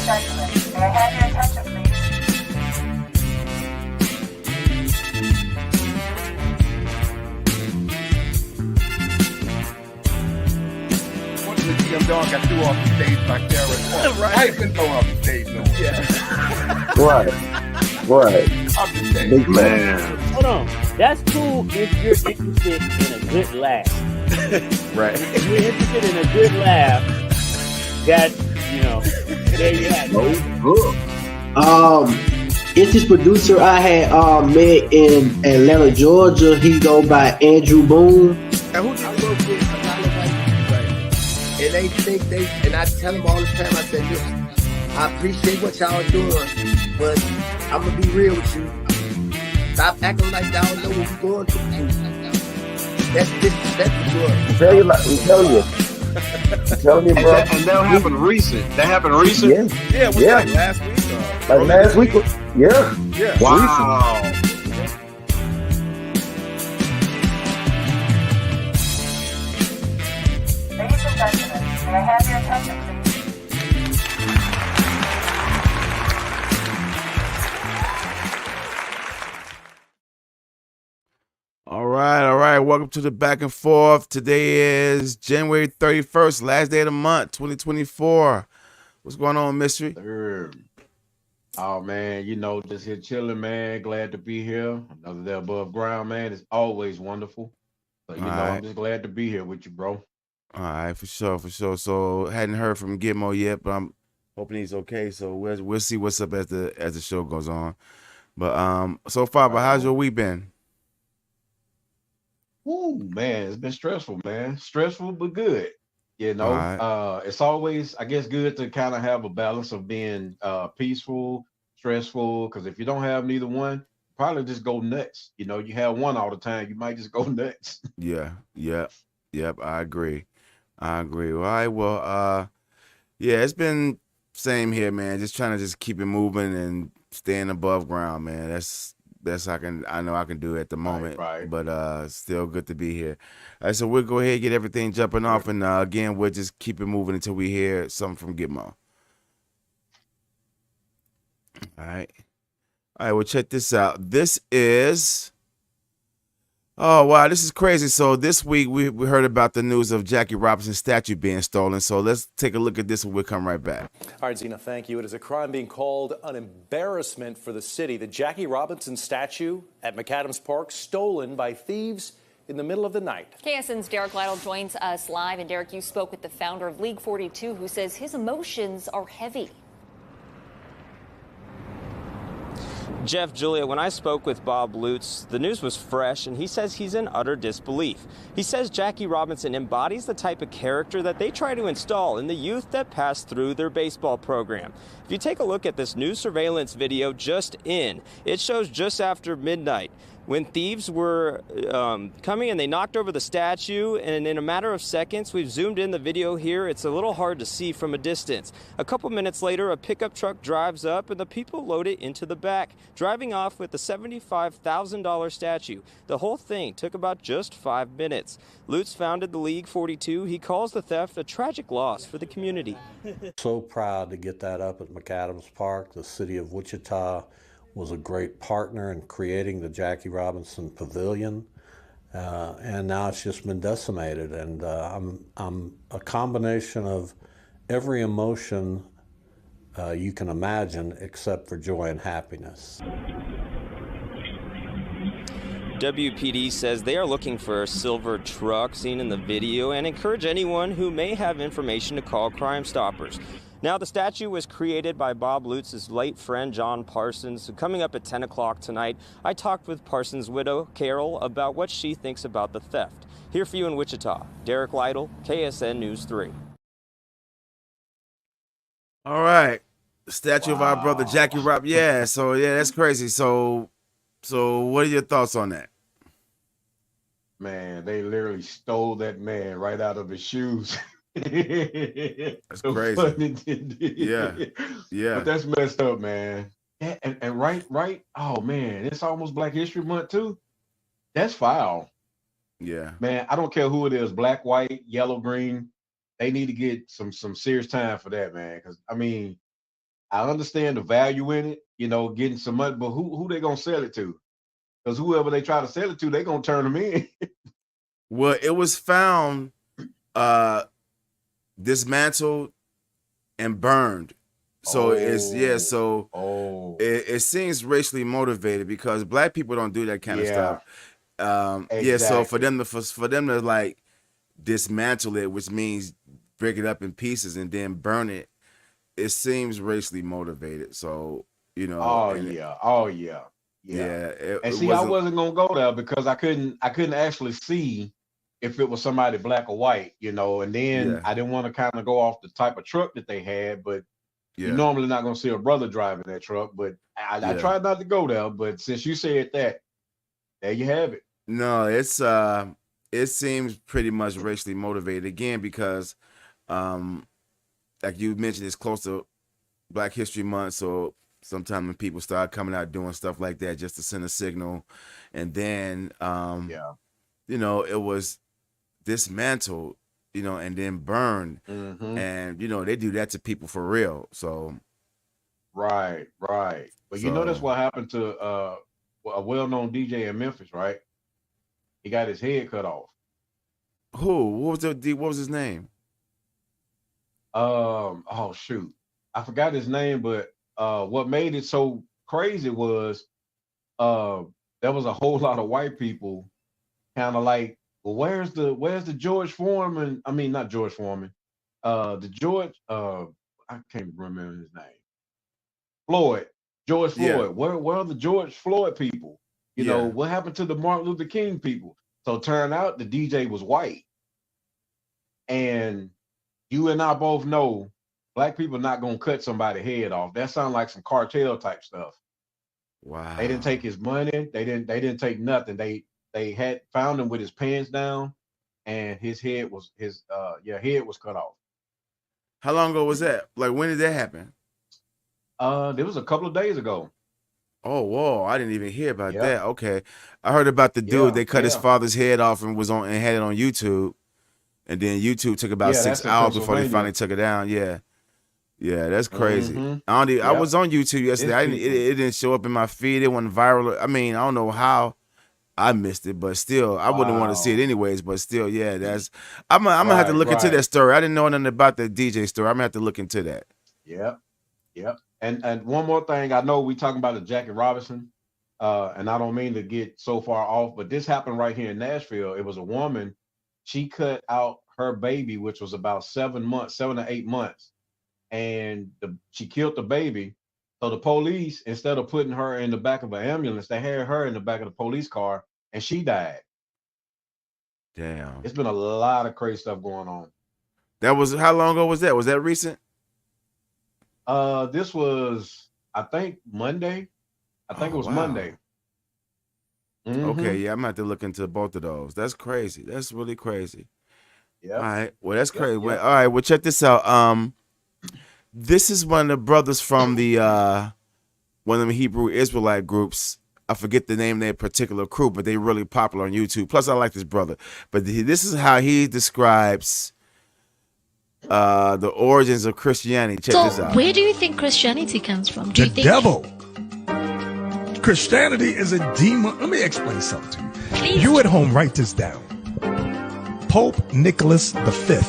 Gentlemen, may I have your attention, please? The GM dog got threw off the stage by Karen. Right. I ain't been thrown off the stage no more. Yeah. Right. I'm just saying. Big Man, Hold on. That's cool if you're interested in a good laugh. Right. If you're interested in a good laugh, that's, there you have it. It's this producer I had met in Atlanta, Georgia. He go by Andrew Boone. And who did I work with? A lot of white people, right? And they think and I tell them all the time, I say, listen, I appreciate what y'all doing, but I'm gonna be real with you. Stop acting like y'all know what we're going through. That's disrespectful to us. I'm telling you, bro. and that happened recent. That happened recent. Yeah, was Yeah. like last week? Like last week. Yeah. Yeah. Wow. Ladies and gentlemen, may I have your attention, please? All right. Welcome to the Back and Forth. Today is January 31st, last day of the month, 2024. What's going on, Mystery? Third. Oh man, just here chilling, man. Glad to be here. Another day above ground, man. It's always wonderful. So, All I'm right. just glad to be here with you, bro. All right, for sure. So hadn't heard from Gitmo yet, but I'm hoping he's okay. So we'll see what's up as the show goes on. But so far, but how's your week been? Ooh, man, it's been stressful, man. Stressful but good. All right. It's always, I guess, good to kind of have a balance of being peaceful, stressful, because if you don't have neither one, probably just go nuts. You have one all the time, you might just go nuts. Yeah. Yep. I agree. All right. Well, yeah, it's been same here, man. Just trying to just keep it moving and staying above ground, man. That's I know I can do at the moment. Right. But still good to be here. All right, so we'll go ahead and get everything jumping off, and again, we'll just keep it moving until we hear something from Gitmo. All right. Well, check this out. This is Oh, wow, this is crazy. So this week we heard about the news of Jackie Robinson's statue being stolen. So let's take a look at this and we'll come right back. All right, Zena, thank you. It is a crime being called an embarrassment for the city. The Jackie Robinson statue at McAdams Park stolen by thieves in the middle of the night. KSN's Derek Lytle joins us live. And Derek, you spoke with the founder of League 42, who says his emotions are heavy. Jeff, Julia, when I spoke with Bob Lutz, the news was fresh, and he says he's in utter disbelief. He says Jackie Robinson embodies the type of character that they try to install in the youth that pass through their baseball program. If you take a look at this new surveillance video just in, it shows just after midnight when thieves were coming and they knocked over the statue, and in a matter of seconds, we've zoomed in the video here. It's a little hard to see from a distance. A couple minutes later, a pickup truck drives up and the people load it into the back, driving off with the $75,000 statue. The whole thing took about just 5 minutes. Lutz founded the League 42. He calls the theft a tragic loss for the community. So proud to get that up at McAdams Park. The city of Wichita was a great partner in creating the Jackie Robinson Pavilion, and now it's just been decimated. And I'm a combination of every emotion you can imagine except for joy and happiness. WPD says they are looking for a silver truck seen in the video and encourage anyone who may have information to call Crime Stoppers. Now, the statue was created by Bob Lutz's late friend, John Parsons. So coming up at 10 o'clock tonight, I talked with Parsons' widow, Carol, about what she thinks about the theft. Here for you in Wichita, Derek Lytle, KSN News 3. All right. Statue of our brother, Jackie Rob. Yeah, so, yeah, that's crazy. So what are your thoughts on that? Man, they literally stole that man right out of his shoes. That's crazy. Yeah. But that's messed up, man. And right. Oh man, it's almost Black History Month too. That's foul. Yeah. Man, I don't care who it is, black, white, yellow, green. They need to get some serious time for that, man. Because I mean, I understand the value in it, you know, getting some money, but who they gonna sell it to? Because whoever they try to sell it to, they gonna turn them in. Well, it was found dismantled and burned. So it seems racially motivated because black people don't do that kind of stuff. So for them to like dismantle it, which means break it up in pieces and then burn it, it seems racially motivated. So, you know. I wasn't gonna go there because I couldn't actually see if it was somebody black or white, you know, and then I didn't want to kind of go off the type of truck that they had, but you're normally not gonna see a brother driving that truck. But I tried not to go there, but since you said that, there you have it. No, it seems pretty much racially motivated again because like you mentioned, it's close to Black History Month, so sometimes when people start coming out doing stuff like that just to send a signal, and then you know, it was dismantled, you know, and then burned, and you know they do that to people for real. So right. But you know that's what happened to a well-known DJ in Memphis, right? He got his head cut off. Who? What was his name? Oh shoot, I forgot his name, but what made it so crazy was there was a whole lot of white people kind of like, well, where's the George Foreman? I mean, not George Foreman. The George I can't remember his name. George Floyd. Yeah. Where are the George Floyd people? You know, what happened to the Martin Luther King people? So it turned out the DJ was white. And you and I both know black people not gonna cut somebody's head off. That sounds like some cartel type stuff. Wow. They didn't take his money. They didn't take nothing. They had found him with his pants down, and his head was head was cut off. How long ago was that? Like, when did that happen? There was a couple of days ago. Oh, whoa! I didn't even hear about that. Okay, I heard about the dude. They cut his father's head off and had it on YouTube, and then YouTube took about 6 hours before they finally took it down. Yeah, that's crazy. I was on YouTube yesterday. It didn't show up in my feed. It went viral. I mean, I don't know how I missed it, but still, I wouldn't want to see it anyways. But still, that's. I'm gonna have to look into that story. I didn't know nothing about the DJ story. I'm gonna have to look into that. Yep. And one more thing, I know we talking about the Jackie Robinson, and I don't mean to get so far off, but this happened right here in Nashville. It was a woman. She cut out her baby, which was about 7 to 8 months, and she killed the baby. So the police, instead of putting her in the back of an ambulance, they had her in the back of the police car, and she died. Damn. It's been a lot of crazy stuff going on. That was, how long ago was that? Was that recent? This was, I think, Monday. I think it was Monday. Okay, I'm gonna have to look into both of those. That's crazy. That's really crazy. Yeah. All right. Well, that's crazy. Well, all right. Well, check this out. This is one of the brothers from the one of them Hebrew Israelite groups. I forget the name of their particular crew, but they're really popular on YouTube. Plus, I like this brother. But this is how he describes the origins of Christianity. Check this out. Where do you think Christianity comes from? Do you think devil. Christianity is a demon. Let me explain something to you. Please. You at home, write this down. Pope Nicholas V.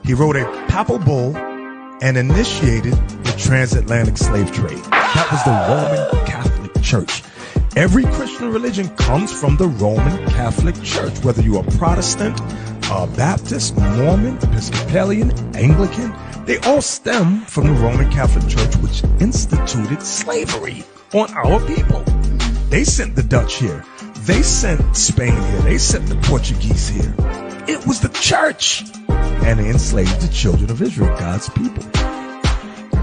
He wrote a papal bull and initiated the transatlantic slave trade. That was the Roman Catholic Church. Every Christian religion comes from the Roman Catholic Church, whether you are Protestant, Baptist, Mormon, Episcopalian, Anglican. They all stem from the Roman Catholic Church, which instituted slavery on our people. They sent the Dutch here. They sent Spain here. They sent the Portuguese here. It was the church. And they enslaved the children of Israel, God's people.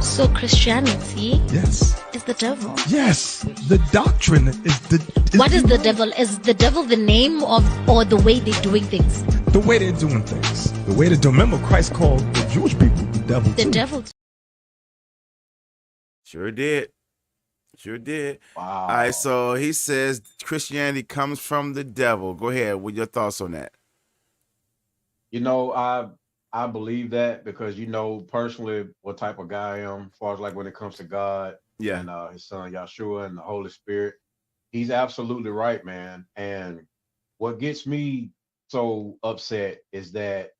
so? Christianity, yes, is the devil. Yes, the doctrine is the. What is the devil? Is the devil the name of, or the way they're doing things? The way they're doing things. The way they do. Remember, Christ called the Jewish people the devil. The devil. Sure did. Sure did. Wow. All right, so he says Christianity comes from the devil. Go ahead. What your thoughts on that? You know, I believe that because you know personally what type of guy I am, as far as like when it comes to God Yeah. and his son Yahshua and the Holy Spirit. He's absolutely right, man. And what gets me so upset is that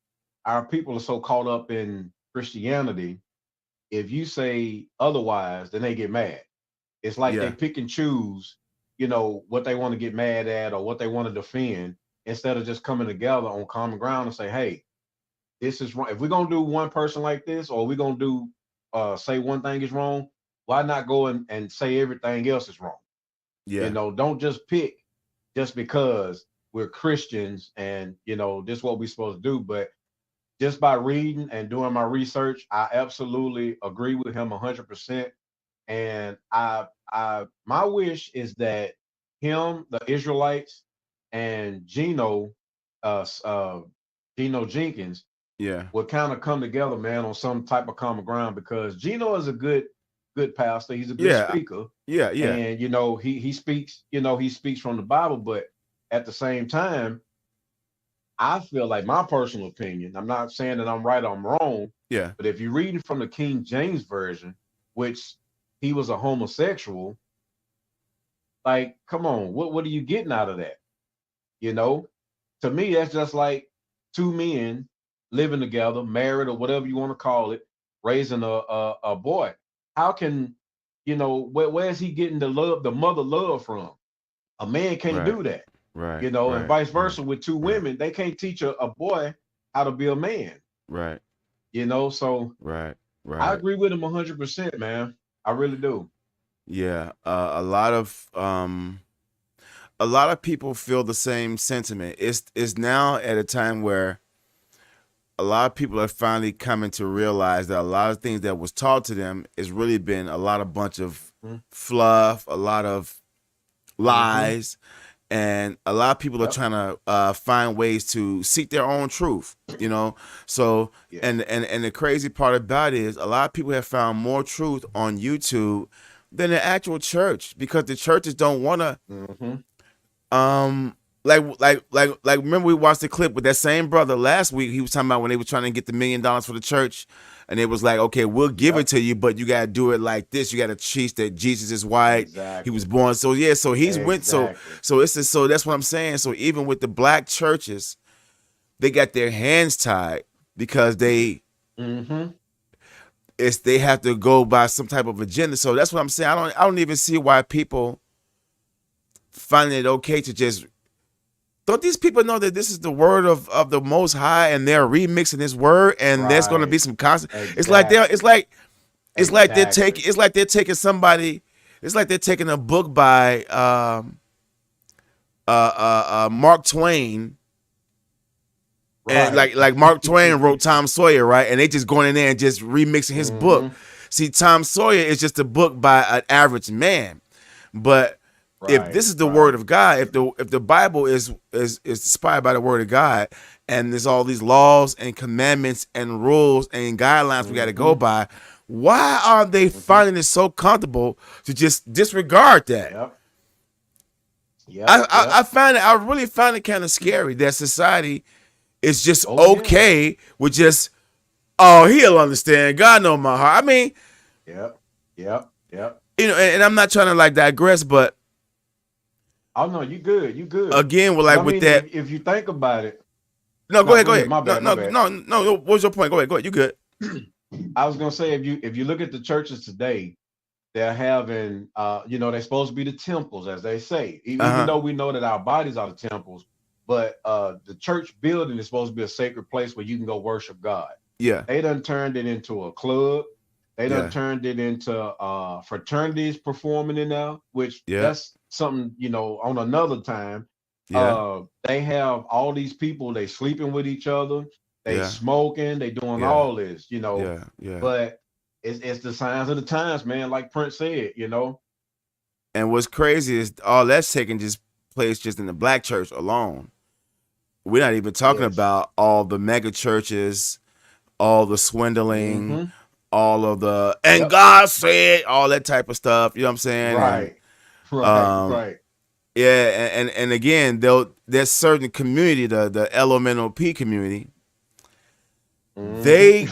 our people are so caught up in Christianity. If you say otherwise, then they get mad. It's like they Yeah. pick and choose, you know, what they want to get mad at or what they want to defend instead of just coming together on common ground and say, hey, this is wrong. If we're gonna do one person like this, or we're gonna do say one thing is wrong, why not go and say everything else is wrong? You Yeah. know, don't just pick just because we're Christians and you know this is what we're supposed to do. But just by reading and doing my research, I absolutely agree with him 100%. And my wish is that him, the Israelites, and Geno Jenkins Yeah. would kind of come together, man, on some type of common ground because Geno is a good pastor. He's a good Yeah. speaker, Yeah. Yeah. and you know he speaks, you know, he speaks from the Bible, but at the same time, I feel like my personal opinion. I'm not saying that I'm right or I'm wrong, Yeah. but if you're reading from the King James version, which he was a homosexual, like, come on, what are you getting out of that? You know, to me, that's just like two men living together, married or whatever you want to call it, raising a boy. How can you know where's he getting the love, the mother love from? A man can't Right. do that, Right. you know, and Right. vice Right. versa with two Right. women. They can't teach a boy how to be a man, Right. you know. So Right. I Right. agree with him 100%, man. I really do. Yeah. A lot of people feel the same sentiment. It's now at a time where a lot of people are finally coming to realize that a lot of things that was taught to them has really been a lot of bunch of fluff, a lot of lies, and a lot of people are Yep. trying to find ways to seek their own truth, you know. So Yeah. and the crazy part about it is a lot of people have found more truth on YouTube than the actual church because the churches don't want to like remember we watched the clip with that same brother last week. He was talking about when they were trying to get the $1 million for the church, and it was like, okay, we'll give it to you, but you gotta do it like this. You gotta teach that Jesus is white. Exactly. He was born. So yeah, so he's went Exactly. so it's just, so that's what I'm saying. So even with the black churches, they got their hands tied because they they have to go by some type of agenda. So that's what I'm saying. I don't even see why people find it okay to just. Don't these people know that this is the word of the Most High, and they're remixing this word, and there's going to be some constant. It's like they're taking somebody. It's like they're taking a book by Mark Twain, and like Mark Twain wrote Tom Sawyer, right? And they just going in there and just remixing his book. See, Tom Sawyer is just a book by an average man, but if this is the word of God, if the Bible is inspired by the word of God, and there's all these laws and commandments and rules and guidelines we got to go by, why are they finding it so comfortable to just disregard that? Yep. I really find it kind of scary that society is just okay with just, oh, he'll understand. God know my heart. I mean, Yep. you know, and I'm not trying to like digress, but Oh no, you good. You good. again, with like I with mean, that. if you think about it, No, go ahead. My bad. No. What was your point? Go ahead. You good? I was gonna say if you look at the churches today, they're having you know, they're supposed to be the temples, as they say. Even though we know that our bodies are the temples, but the church building is supposed to be a sacred place where you can go worship God. Yeah. They done turned it into a club. They done Yeah. turned it into fraternities performing in there, which Yeah. that's something, you know, on another time. Yeah. They have all these people, they sleeping with each other, they Yeah. smoking, they doing Yeah. all this, you know. Yeah. But it's the signs of the times, man, like Prince said, you know. And what's crazy is all that's taking just place just in the black church alone. We're not even talking about all the mega churches, all the swindling, all of the and God said all that type of stuff. You know what I'm saying? Right. Right. Yeah, and again, there's certain community, the elemental P community, they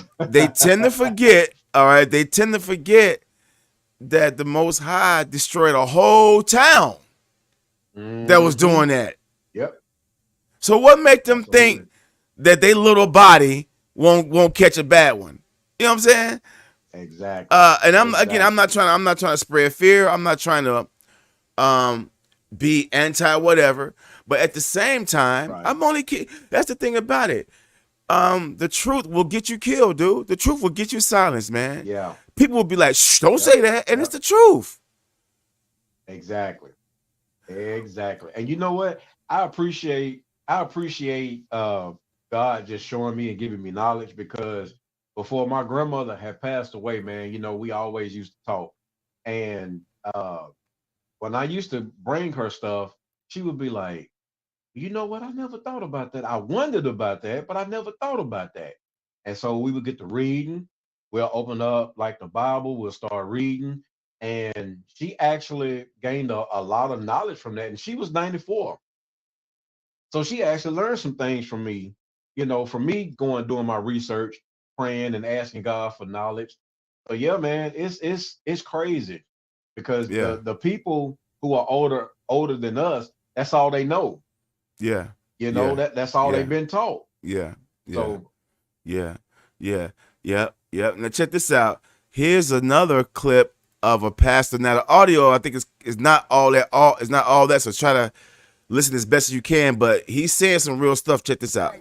tend to forget. All right, they tend to forget that the Most High destroyed a whole town that was doing that. Yep. So what make them think that they little body won't catch a bad one? You know what I'm saying? Exactly. And I'm not trying to spread fear. I'm not trying to be anti whatever. But at the same time, I'm only that's the thing about it. The truth will get you killed, dude. The truth will get you silenced, man. Yeah. People will be like, shh, don't say that. And it's the truth. Exactly. And you know what? I appreciate God just showing me and giving me knowledge, because before my grandmother had passed away, man, you know, we always used to talk. And when I used to bring her stuff, she would be like, you know what? I never thought about that. I wondered about that, but I never thought about that. And so we would get to reading. We'll open up like the Bible. We'll start reading. And she actually gained a lot of knowledge from that. And she was 94. So she actually learned some things from me, you know, from me doing my research, praying and asking God for knowledge. But yeah, man, it's crazy, because the people who are older than us, that's all they know. Yeah. You know, that's all they've been taught. Yeah. So Yeah. Now check this out. Here's another clip of a pastor. Now the audio, I think, is not all that. So try to listen as best as you can. But he's saying some real stuff. Check this out.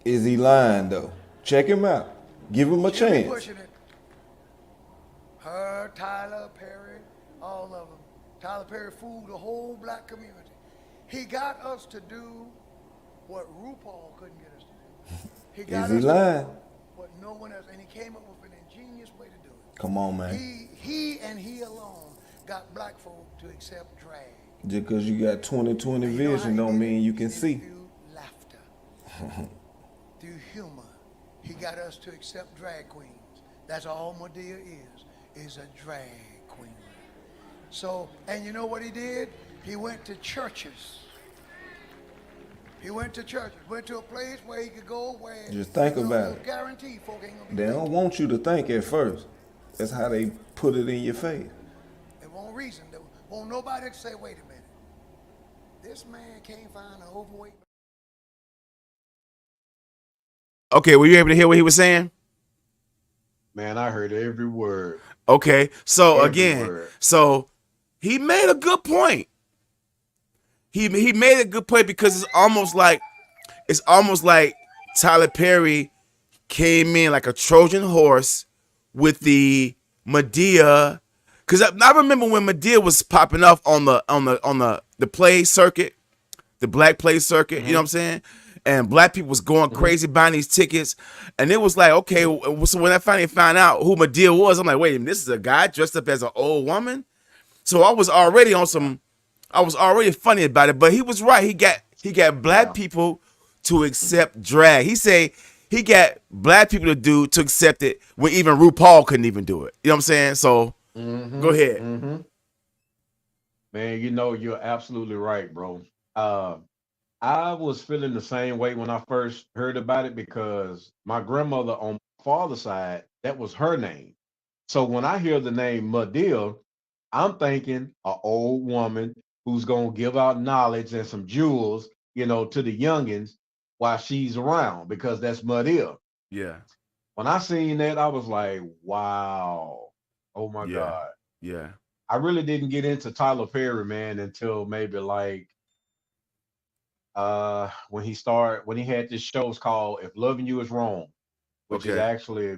Is he lying though? Check him out. Give him a chance. Pushing it. Her, Tyler Perry, all of them. Tyler Perry fooled the whole black community. He got us to do what RuPaul couldn't get us to do. He got Is he us lying? to do what no one else, and he came up with an ingenious way to do it. Come on, man. He and he alone got black folk to accept drag. Just because you got 20/20 vision don't mean you can see. Through humor, he got us to accept drag queens. That's all Madea is a drag queen. So, and you know what he did? He went to churches. Went to a place where he could go where Just think about it. Guaranteed folk ain't gonna be They don't want you to think at first. That's how they put it in your face. They won't reason. They won't nobody say, wait a minute. This man can't find an overweight. Okay, were you able to hear what he was saying? Man, I heard every word. Okay, so Every again, word. so he made a good point. He made a good point, because it's almost like Tyler Perry came in like a Trojan horse with the Madea, because I remember when Madea was popping off on the play circuit, the black play circuit. You know what I'm saying? And black people was going crazy buying these tickets, and it was like, okay. So when I finally found out who Madea was, I'm like, wait a minute, this is a guy dressed up as an old woman. So I was already funny about it, but he was right. He got black people to accept drag. He say he got black people to accept it when even RuPaul couldn't even do it. You know what I'm saying? So go ahead. Man, you know, you're absolutely right, bro. I was feeling the same way when I first heard about it, because my grandmother on my father's side, that was her name. So when I hear the name Madea, I'm thinking an old woman who's going to give out knowledge and some jewels, you know, to the youngins while she's around, because that's Madea. Yeah. When I seen that, I was like, wow. Oh my God. Yeah. I really didn't get into Tyler Perry, man, until maybe like when he had this show called If Loving You Is Wrong, which is actually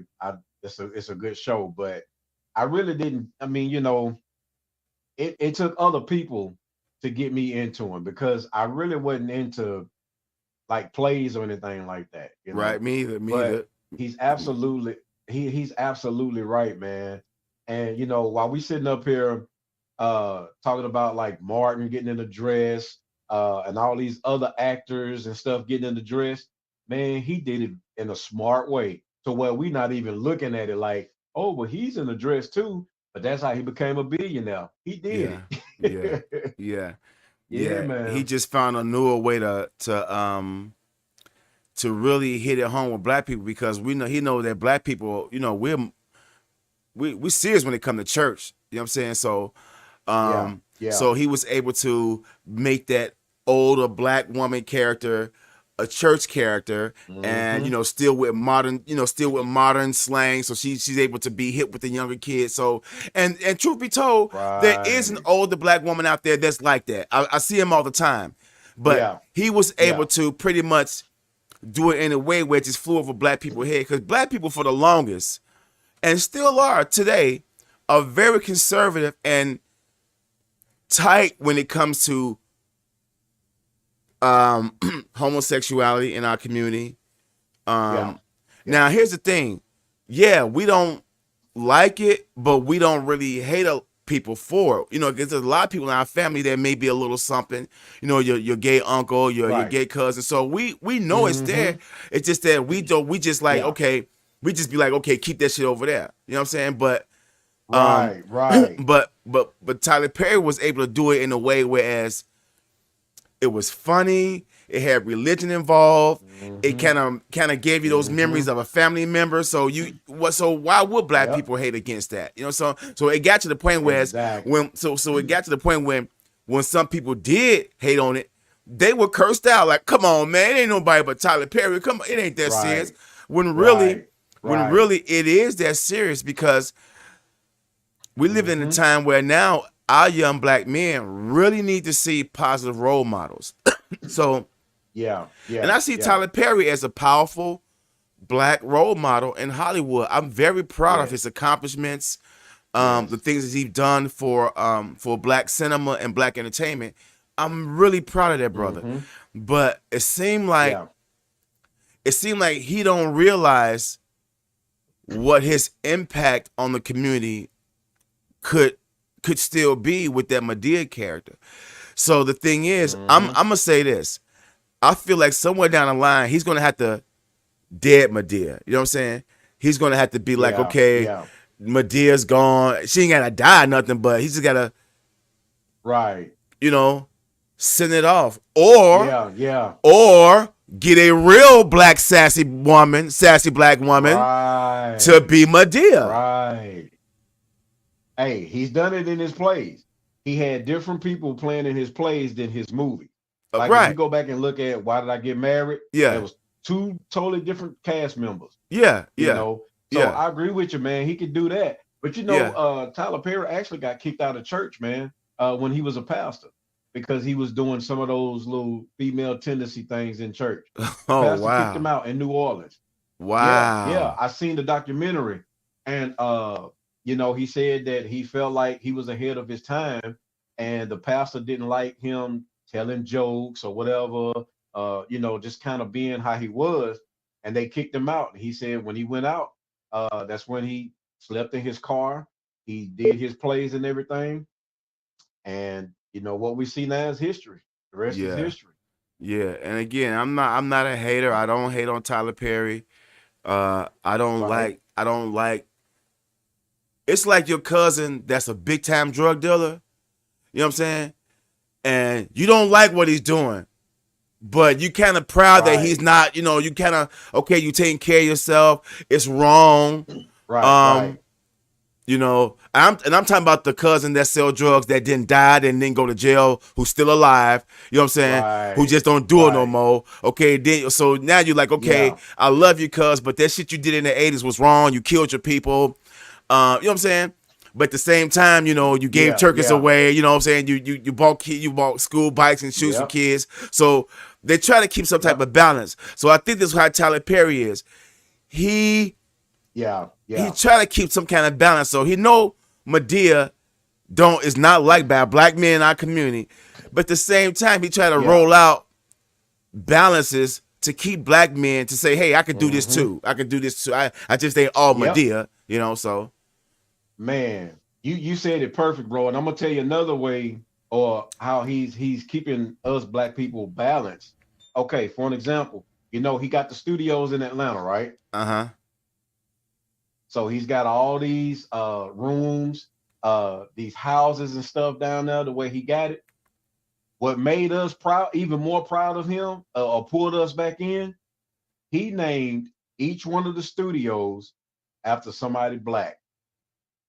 it's a good show, but I really didn't. I mean, you know, it took other people to get me into him, because I really wasn't into like plays or anything like that. You know? Right, me either. But he's absolutely right, man. And you know, while we sitting up here talking about like Martin getting in the dress, and all these other actors and stuff getting in the dress, man, he did it in a smart way, to where we not even looking at it like, oh, well, he's in the dress too. But that's how he became a billionaire. He did it. Yeah, Yeah, man. He just found a newer way to to really hit it home with black people, because he know that black people, we serious when it come to church. You know what I'm saying? So so he was able to make that older black woman character a church character, and still with modern slang, so she's able to be hit with the younger kids. So and truth be told, there is an older black woman out there that's like that. I see him all the time, but he was able to pretty much do it in a way where it just flew over black people's head, because black people for the longest, and still are today, are very conservative and tight when it comes to homosexuality in our community. Now here's the thing. We don't like it, but we don't really hate people for it. Because there's a lot of people in our family that may be a little something. Your gay uncle, your gay cousin. So we know it's there. It's just that we just like, okay, we just be like, okay, keep that shit over there. You know what I'm saying? But but Tyler Perry was able to do it in a way whereas it was funny. It had religion involved. It kind of gave you those memories of a family member. So why would black people hate against that? So it got to the point where it got to the point when some people did hate on it, they were cursed out. Like, come on, man, it ain't nobody but Tyler Perry. Come on, it ain't that serious. When really it is that serious, because we live in a time where now our young black men really need to see positive role models. So, and I see Tyler Perry as a powerful black role model in Hollywood. I'm very proud of his accomplishments, the things that he's done for black cinema and black entertainment. I'm really proud of that brother. But it seemed like he don't realize what his impact on the community could still be with that Madea character. So the thing is, I'm gonna say this. I feel like somewhere down the line, he's gonna have to dead Madea. You know what I'm saying? He's gonna have to be like, okay, Medea's gone. She ain't gotta die or nothing, but he's just gotta, send it off, or get a real black sassy black woman to be Madea. Hey, he's done it in his plays. He had different people playing in his plays than his movie. Like if you go back and look at Why Did I Get Married? There was 2 totally different cast members. So I agree with you, man. He could do that. But Tyler Perry actually got kicked out of church, man, when he was a pastor, because he was doing some of those little female tendency things in church. Pastor kicked him out in New Orleans. I seen the documentary, and he said that he felt like he was ahead of his time, and the pastor didn't like him telling jokes or whatever, just kind of being how he was, and they kicked him out. He said when he went out, that's when he slept in his car. He did his plays and everything, and what we see now is history. The rest is history. And again, I'm not a hater. I don't hate on Tyler Perry. I don't like. It's like your cousin that's a big time drug dealer. You know what I'm saying? And you don't like what he's doing, but you kind of proud that he's not, you kind of, okay, you taking care of yourself. It's wrong. I'm talking about the cousin that sell drugs that didn't die and didn't go to jail, who's still alive. You know what I'm saying? Who just don't do it no more. Okay. So now you're like, okay, I love you, cuz, but that shit you did in the 80s was wrong. You killed your people. You know what I'm saying? But at the same time, you gave turkeys away. You know what I'm saying? You bought school bikes and shoes for kids. So they try to keep some type of balance. So I think this is how Tyler Perry is. He try to keep some kind of balance. So he know Madea is not liked by black men in our community. But at the same time, he try to roll out balances to keep black men to say, hey, I could do this too. I could do this too. I just ain't all Madea, so. Man, you said it perfect, bro. And I'm gonna tell you another way, or how he's keeping us black people balanced. Okay, for an example, he got the studios in Atlanta, right? So he's got all these rooms, these houses and stuff down there, the way he got it. What made us proud, even more proud of him, or pulled us back in, he named each one of the studios after somebody black.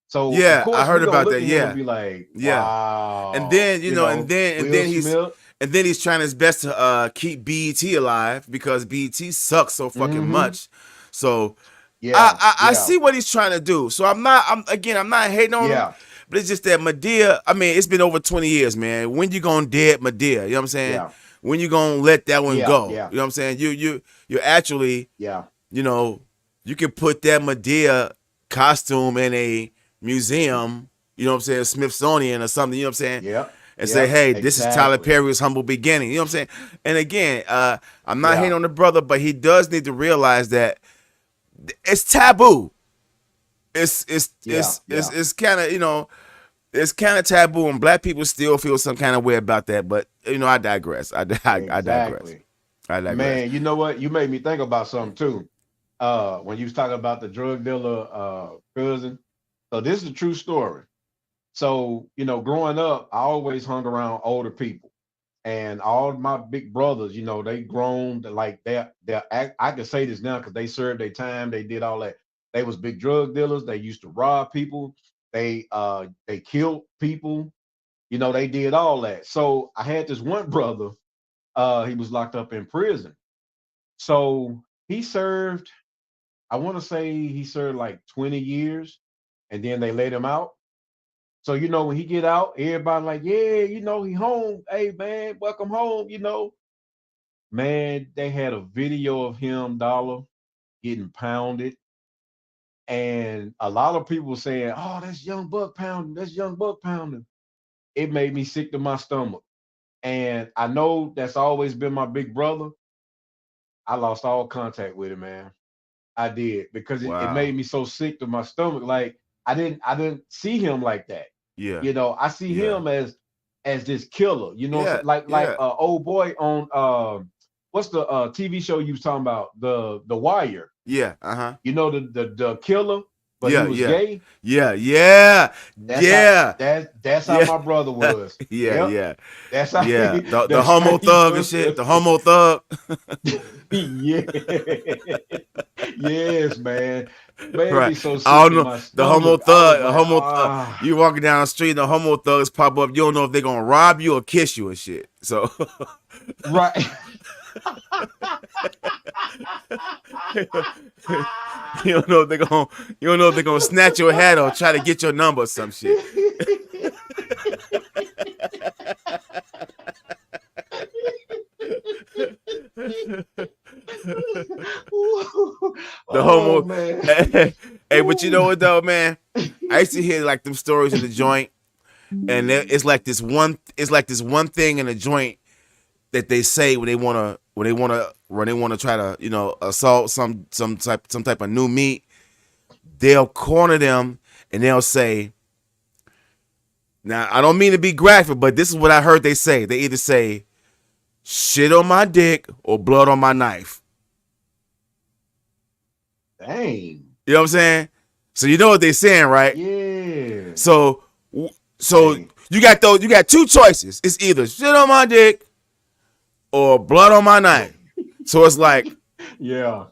So Yeah, of course I heard we gonna about look that. at him Yeah, and be like, yeah. wow. And then and Will then he's trying his best to keep BET alive because BET sucks so fucking much. So I see what he's trying to do. So I'm not hating on him, but it's just that Madea. I mean, it's been over 20 years, man. When you gonna dead Madea? You know what I'm saying? Yeah. When you gonna let that one go? Yeah. You know what I'm saying? You actually, you know, you can put that Madea costume in a museum, you know what I'm saying, Smithsonian or something, you know what I'm saying? Yeah. And say, hey, this is Tyler Perry's humble beginning. You know what I'm saying? And again, I'm not hating on the brother, but he does need to realize that it's taboo. It's kind of, you know, it's kind of taboo, and black people still feel some kind of way about that. But you know, I digress. I digress. Man, you know what? You made me think about something too. When you was talking about the drug dealer cousin. So this is a true story. So, you know, growing up, I always hung around older people. And all my big brothers, you know, they grown, like I can say this now because they served their time, they did all that. They was big drug dealers, they used to rob people, they killed people, you know, they did all that. So I had this one brother, he was locked up in prison. So he served, I want to say he served like 20 years and then they let him out. So, you know, when he get out, everybody like, yeah, you know, he home. Hey, man, welcome home, you know. Man, they had a video of him, Dollar, getting pounded. And a lot of people saying, oh, that's Young Buck pounding. That's Young Buck pounding. It made me sick to my stomach. And I know that's always been my big brother. I lost all contact with him, man. I did because it made me so sick to my stomach. Like I didn't see him like that. Yeah. You know, I see him as this killer, you know, like old boy on what's the TV show you was talking about? The Wire. Yeah, uh-huh. You know the killer, but he was gay. Yeah. That's how my brother was. That's how the homo thug and shit. The homo thug. Yes, man. Right. So I don't know. The homo thug, you walking down the street, the homo thugs pop up. You don't know if they're gonna rob you or kiss you and shit. So right. You don't know if they're gonna snatch your hat or try to get your number or some shit. The homo, man. Hey, but you know what though, man? I used to hear like them stories in the joint, and it's like this one thing in the joint that they say when they wanna try to, you know, assault some type of new meat. They'll corner them and they'll say, now I don't mean to be graphic, but this is what I heard they say. They either say shit on my dick or blood on my knife. Dang. You know what I'm saying? So you know what they're saying, right? Yeah. So you got two choices. It's either shit on my dick or blood on my knife. So it's like, yeah.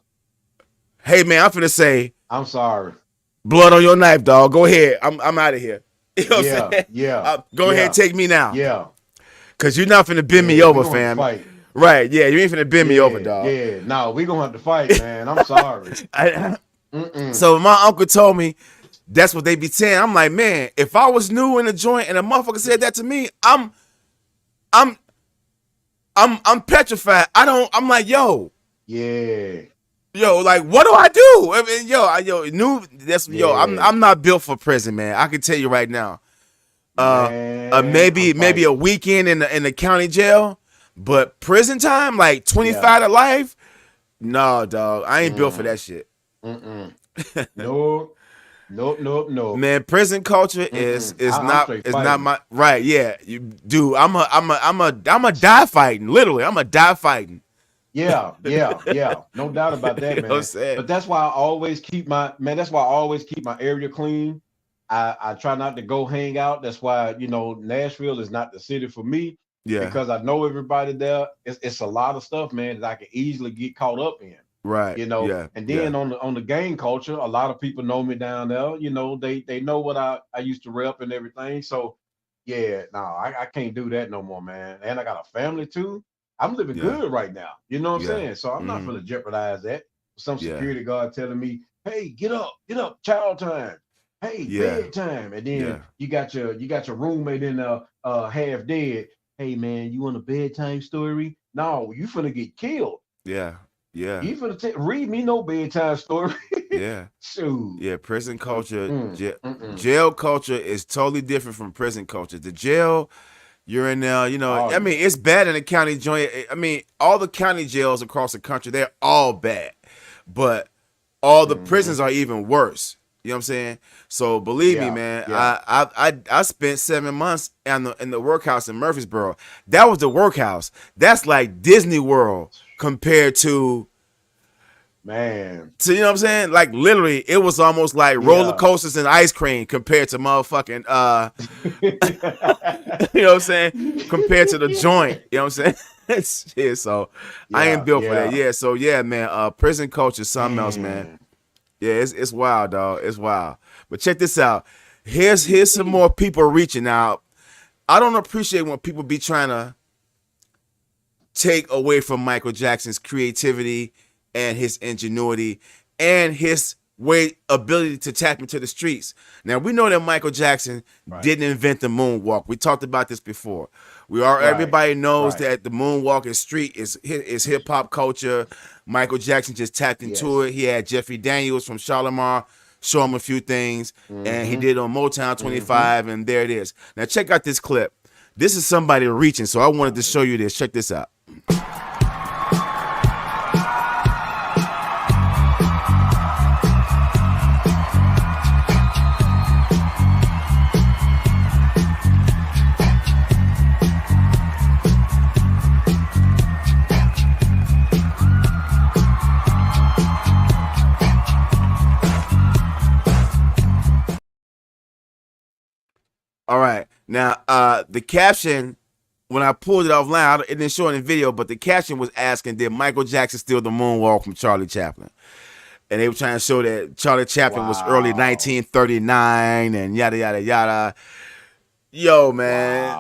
Hey man, I'm finna say, I'm sorry. Blood on your knife, dog. Go ahead. I'm out of here. You know what I'm saying? Yeah. Go ahead and take me now. Yeah. Cause you're not finna bend me over, fam. Right, yeah, you ain't finna bend me over, dog. Yeah, no, we gonna have to fight, man. I'm sorry. So my uncle told me that's what they be saying. I'm like, man, if I was new in the joint and a motherfucker said that to me, I'm petrified. I'm like, yo. Yeah. Yo, like, what do I do? I mean, I'm not built for prison, man. I can tell you right now. Maybe a weekend in the county jail, but prison time, like 25 to life. No, dog, I ain't built for that shit. No. Man, prison culture is not my right. Yeah, you do. I'm a die fighting. Literally, I'm a die fighting. Yeah. No doubt about that, man. You know what I'm saying? But that's why I always keep my area clean. I try not to go hang out. That's why, you know, Nashville is not the city for me. Yeah. Because I know everybody there. It's a lot of stuff, man, that I can easily get caught up in. Right. You know, Yeah. and Yeah. then on the gang culture, a lot of people know me down there. You know, they know what I used to rep and everything. So yeah, no, I can't do that no more, man. And I got a family too. I'm living Yeah. good right now. You know what I'm Yeah. saying? So I'm not Mhm. gonna jeopardize that. Some Yeah. security guard telling me, "Hey, get up, child time. Hey, Yeah. bedtime." And then Yeah. you got your roommate in there half dead. Hey man, you want a bedtime story? No, you finna get killed. Yeah. Yeah. You finna read me no bedtime story. Yeah. Shoot. Yeah. Prison culture, Mm-mm. jail culture is totally different from prison culture. The jail, you're in there, you know, Oh, I mean, it's bad in the county joint. I mean, all the county jails across the country, they're all bad. But all the prisons are even worse. You know what I'm saying? So believe me, Yeah, man, yeah. I spent 7 months in the workhouse in Murfreesboro. That was the workhouse. That's like Disney World compared to Man. So you know what I'm saying? Like literally, it was almost like roller Yeah. coasters and ice cream compared to motherfucking you know what I'm saying? Compared to the joint. You know what I'm saying? Shit, so I ain't Yeah, built for that. yeah. Yeah, so yeah, man. Prison culture is something else, man. Yeah, it's wild, dog. It's wild. But check this out. Here's some more people reaching out. I don't appreciate when people be trying to take away from Michael Jackson's creativity and his ingenuity and his ability to tap into the streets. Now we know that Michael Jackson didn't invent the moonwalk. We talked about this before. Everybody knows that the moonwalk is street is hip hop culture. Michael Jackson just tapped into it. He had Jeffrey Daniels from Shalimar show him a few things, and he did on Motown 25, and there it is. Now check out this clip. This is somebody reaching, so I wanted to show you this. Check this out. All right. Now, the caption, when I pulled it offline, it didn't show in the video, but the caption was asking, did Michael Jackson steal the moonwalk from Charlie Chaplin? And they were trying to show that Charlie Chaplin was early 1939 and yada, yada, yada. Yo, man.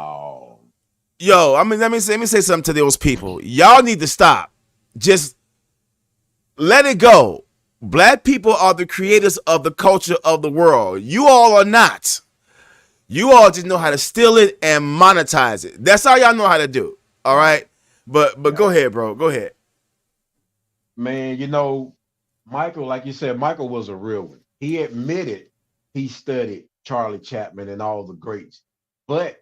Yo, I mean, let me say something to those people. Y'all need to stop. Just let it go. Black people are the creators of the culture of the world. You all are not. You all just know how to steal it and monetize it. That's all y'all know how to do. All right? But go ahead, bro. Go ahead. Man, you know, Michael, like you said, Michael was a real one. He admitted he studied Charlie Chaplin and all the greats. But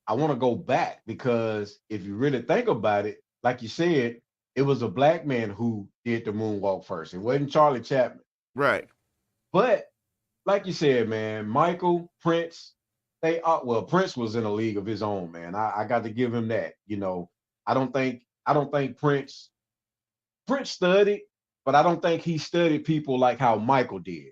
I want to go back because if you really think about it, like you said, it was a black man who did the moonwalk first. It wasn't Charlie Chaplin. Right. But like you said, man, Michael, Prince, Prince was in a league of his own, man. I got to give him that. You know, I don't think Prince studied, but I don't think he studied people like how Michael did.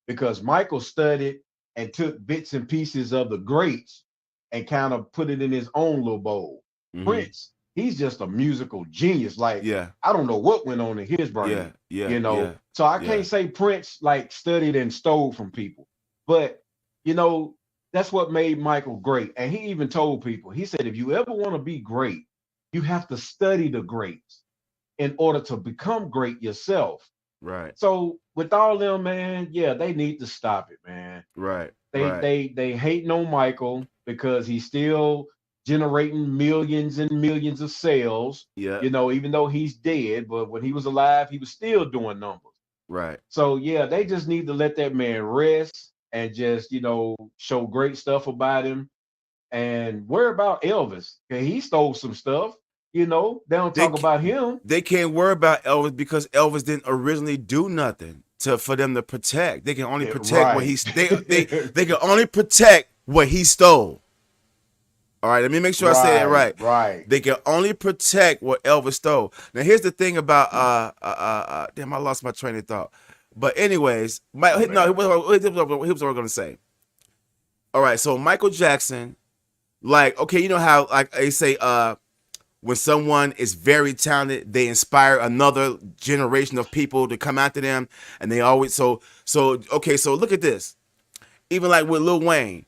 Because Michael studied and took bits and pieces of the greats and kind of put it in his own little bowl. Prince, he's just a musical genius. Like, I don't know what went on in his brain. You know, so I can't say Prince like studied and stole from people, but you know, that's what made Michael great. And he even told people, he said, if you ever want to be great, you have to study the greats in order to become great yourself. Right. So with all them, man, yeah, they need to stop it, man. Right. They hating on Michael because he's still generating millions and millions of sales. Yeah. You know, even though he's dead, but when he was alive, he was still doing numbers. Right. So yeah, they just need to let that man rest and just, you know, show great stuff about him and worry about Elvis. He stole some stuff. You know, they don't talk about him. They can't worry about Elvis because Elvis didn't originally do nothing for them to protect. They can only protect what they can only protect what he stole. All right, let me make sure I say it right. Right. They can only protect what Elvis stole. Now, here's the thing about damn, I lost my train of thought. But anyways, here's what I was going to say. All right, so Michael Jackson, like, okay, you know how like they say when someone is very talented, they inspire another generation of people to come after them, and they always so okay. So look at this. Even like with Lil Wayne,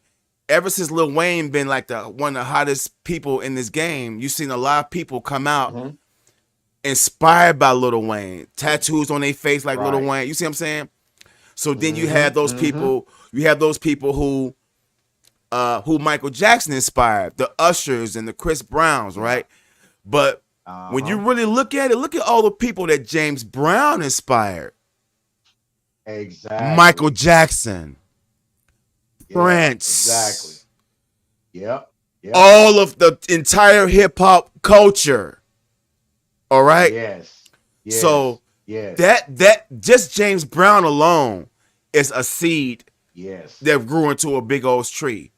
ever since Lil Wayne been like one of the hottest people in this game, you've seen a lot of people come out inspired by Lil Wayne, tattoos on their face like Lil Wayne. You see what I'm saying? So then you have those people. You have those people who Michael Jackson inspired, the Ushers and the Chris Browns, right? But when you really look at it, look at all the people that James Brown inspired. Exactly. Michael Jackson. Prince. Exactly. Yep. All of the entire hip hop culture. All right. Yes. So that just James Brown alone is a seed. That grew into a big old tree.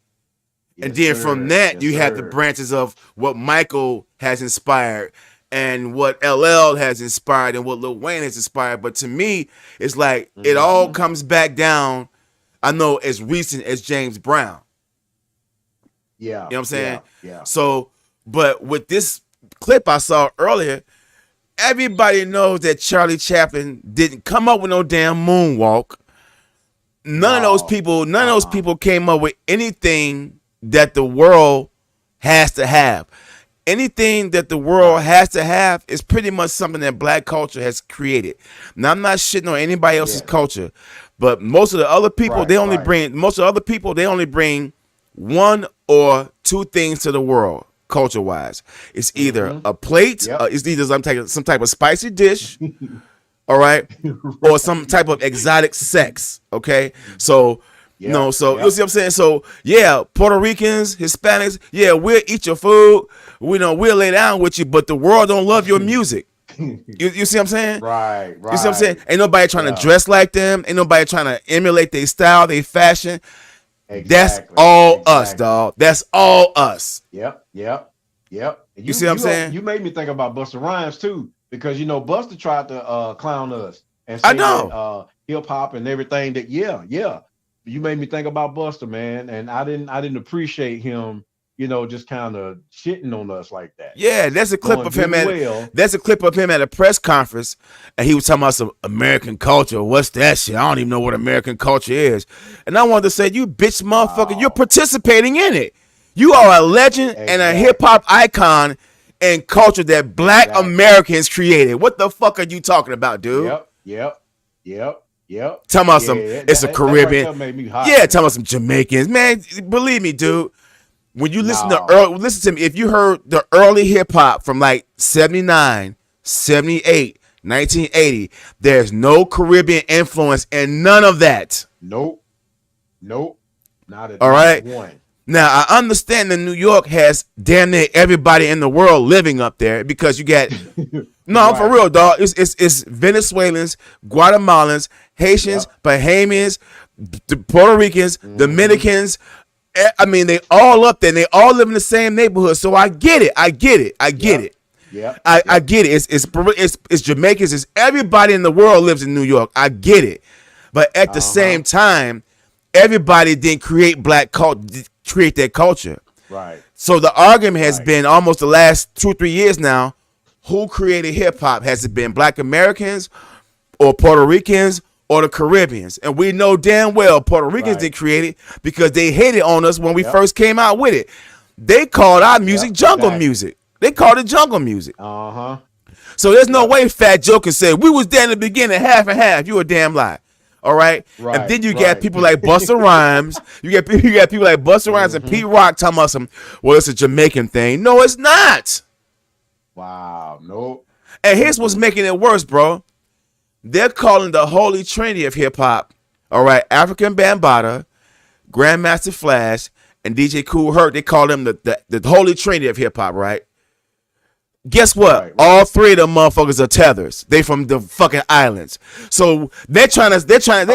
And then from that you have the branches of what Michael has inspired and what LL has inspired and what Lil Wayne has inspired. But to me, it's like it all comes back down. I know as recent as James Brown. Yeah. You know what I'm saying? Yeah. So, but with this clip I saw earlier, everybody knows that Charlie Chaplin didn't come up with no damn moonwalk. None of those people came up with anything that the world has to have. Anything that the world has to have is pretty much something that black culture has created. Now, I'm not shitting on anybody else's culture, but most of the other people, they only bring one or two things to the world, culture-wise. It's either a plate, it's either some type of spicy dish, all right, or some type of exotic sex, okay? So, you see what I'm saying? So, yeah, Puerto Ricans, Hispanics, yeah, we'll eat your food, we'll lay down with you, but the world don't love your music. You see what I'm saying? Right. You see what I'm saying? Ain't nobody trying to dress like them. Ain't nobody trying to emulate their style, their fashion. Exactly. That's all us, dog. That's all us. Yep. And you see what I'm saying? You made me think about Busta Rhymes too, because Busta tried to clown us and I say know. that, hip hop and everything. That you made me think about Busta, man, and I didn't appreciate him. Just kind of shitting on us like that. Yeah, there's a clip of him at a press conference, and he was talking about some American culture. What's that shit? I don't even know what American culture is. And I wanted to say, you bitch motherfucker, you're participating in it. You are a legend and a hip hop icon and culture that black Americans created. What the fuck are you talking about, dude? Yep. Talking about it's a Caribbean. That made me hot. Yeah, talking about some Jamaicans. Man, believe me, dude. When you listen to me, if you heard the early hip hop from like 79, 78, 1980, there's no Caribbean influence and none of that. Nope. Not at all right. One. Now I understand that New York has damn near everybody in the world living up there because you got no, for real, dog. It's Venezuelans, Guatemalans, Haitians, Bahamians, Puerto Ricans, Dominicans. I mean, they all up there. And they all live in the same neighborhood. So I get it. I get it. I get it. It's Jamaicans. It's everybody in the world lives in New York. I get it. But at the same time, everybody didn't create create their culture. Right. So the argument has been almost the last 2-3 years now. Who created hip hop? Has it been Black Americans or Puerto Ricans or the Caribbeans? And we know damn well Puerto Ricans didn't create it because they hated on us when we first came out with it. They called our music jungle music. They called it jungle music. So there's no way Fat Joe can say we was there in the beginning, half and half. You a damn lie. All right. And then you got people like Busta Rhymes. You got people like Busta Rhymes and Pete Rock talking about it's a Jamaican thing. No, it's not. Wow. Nope. And here's what's making it worse, bro. They're calling the holy trinity of hip hop, all right, African Bambaataa, Grandmaster Flash, and DJ Kool Herc. They call them the holy trinity of hip hop, right? Guess what? All three of them motherfuckers are tethers. They from the fucking islands. So they're literally trying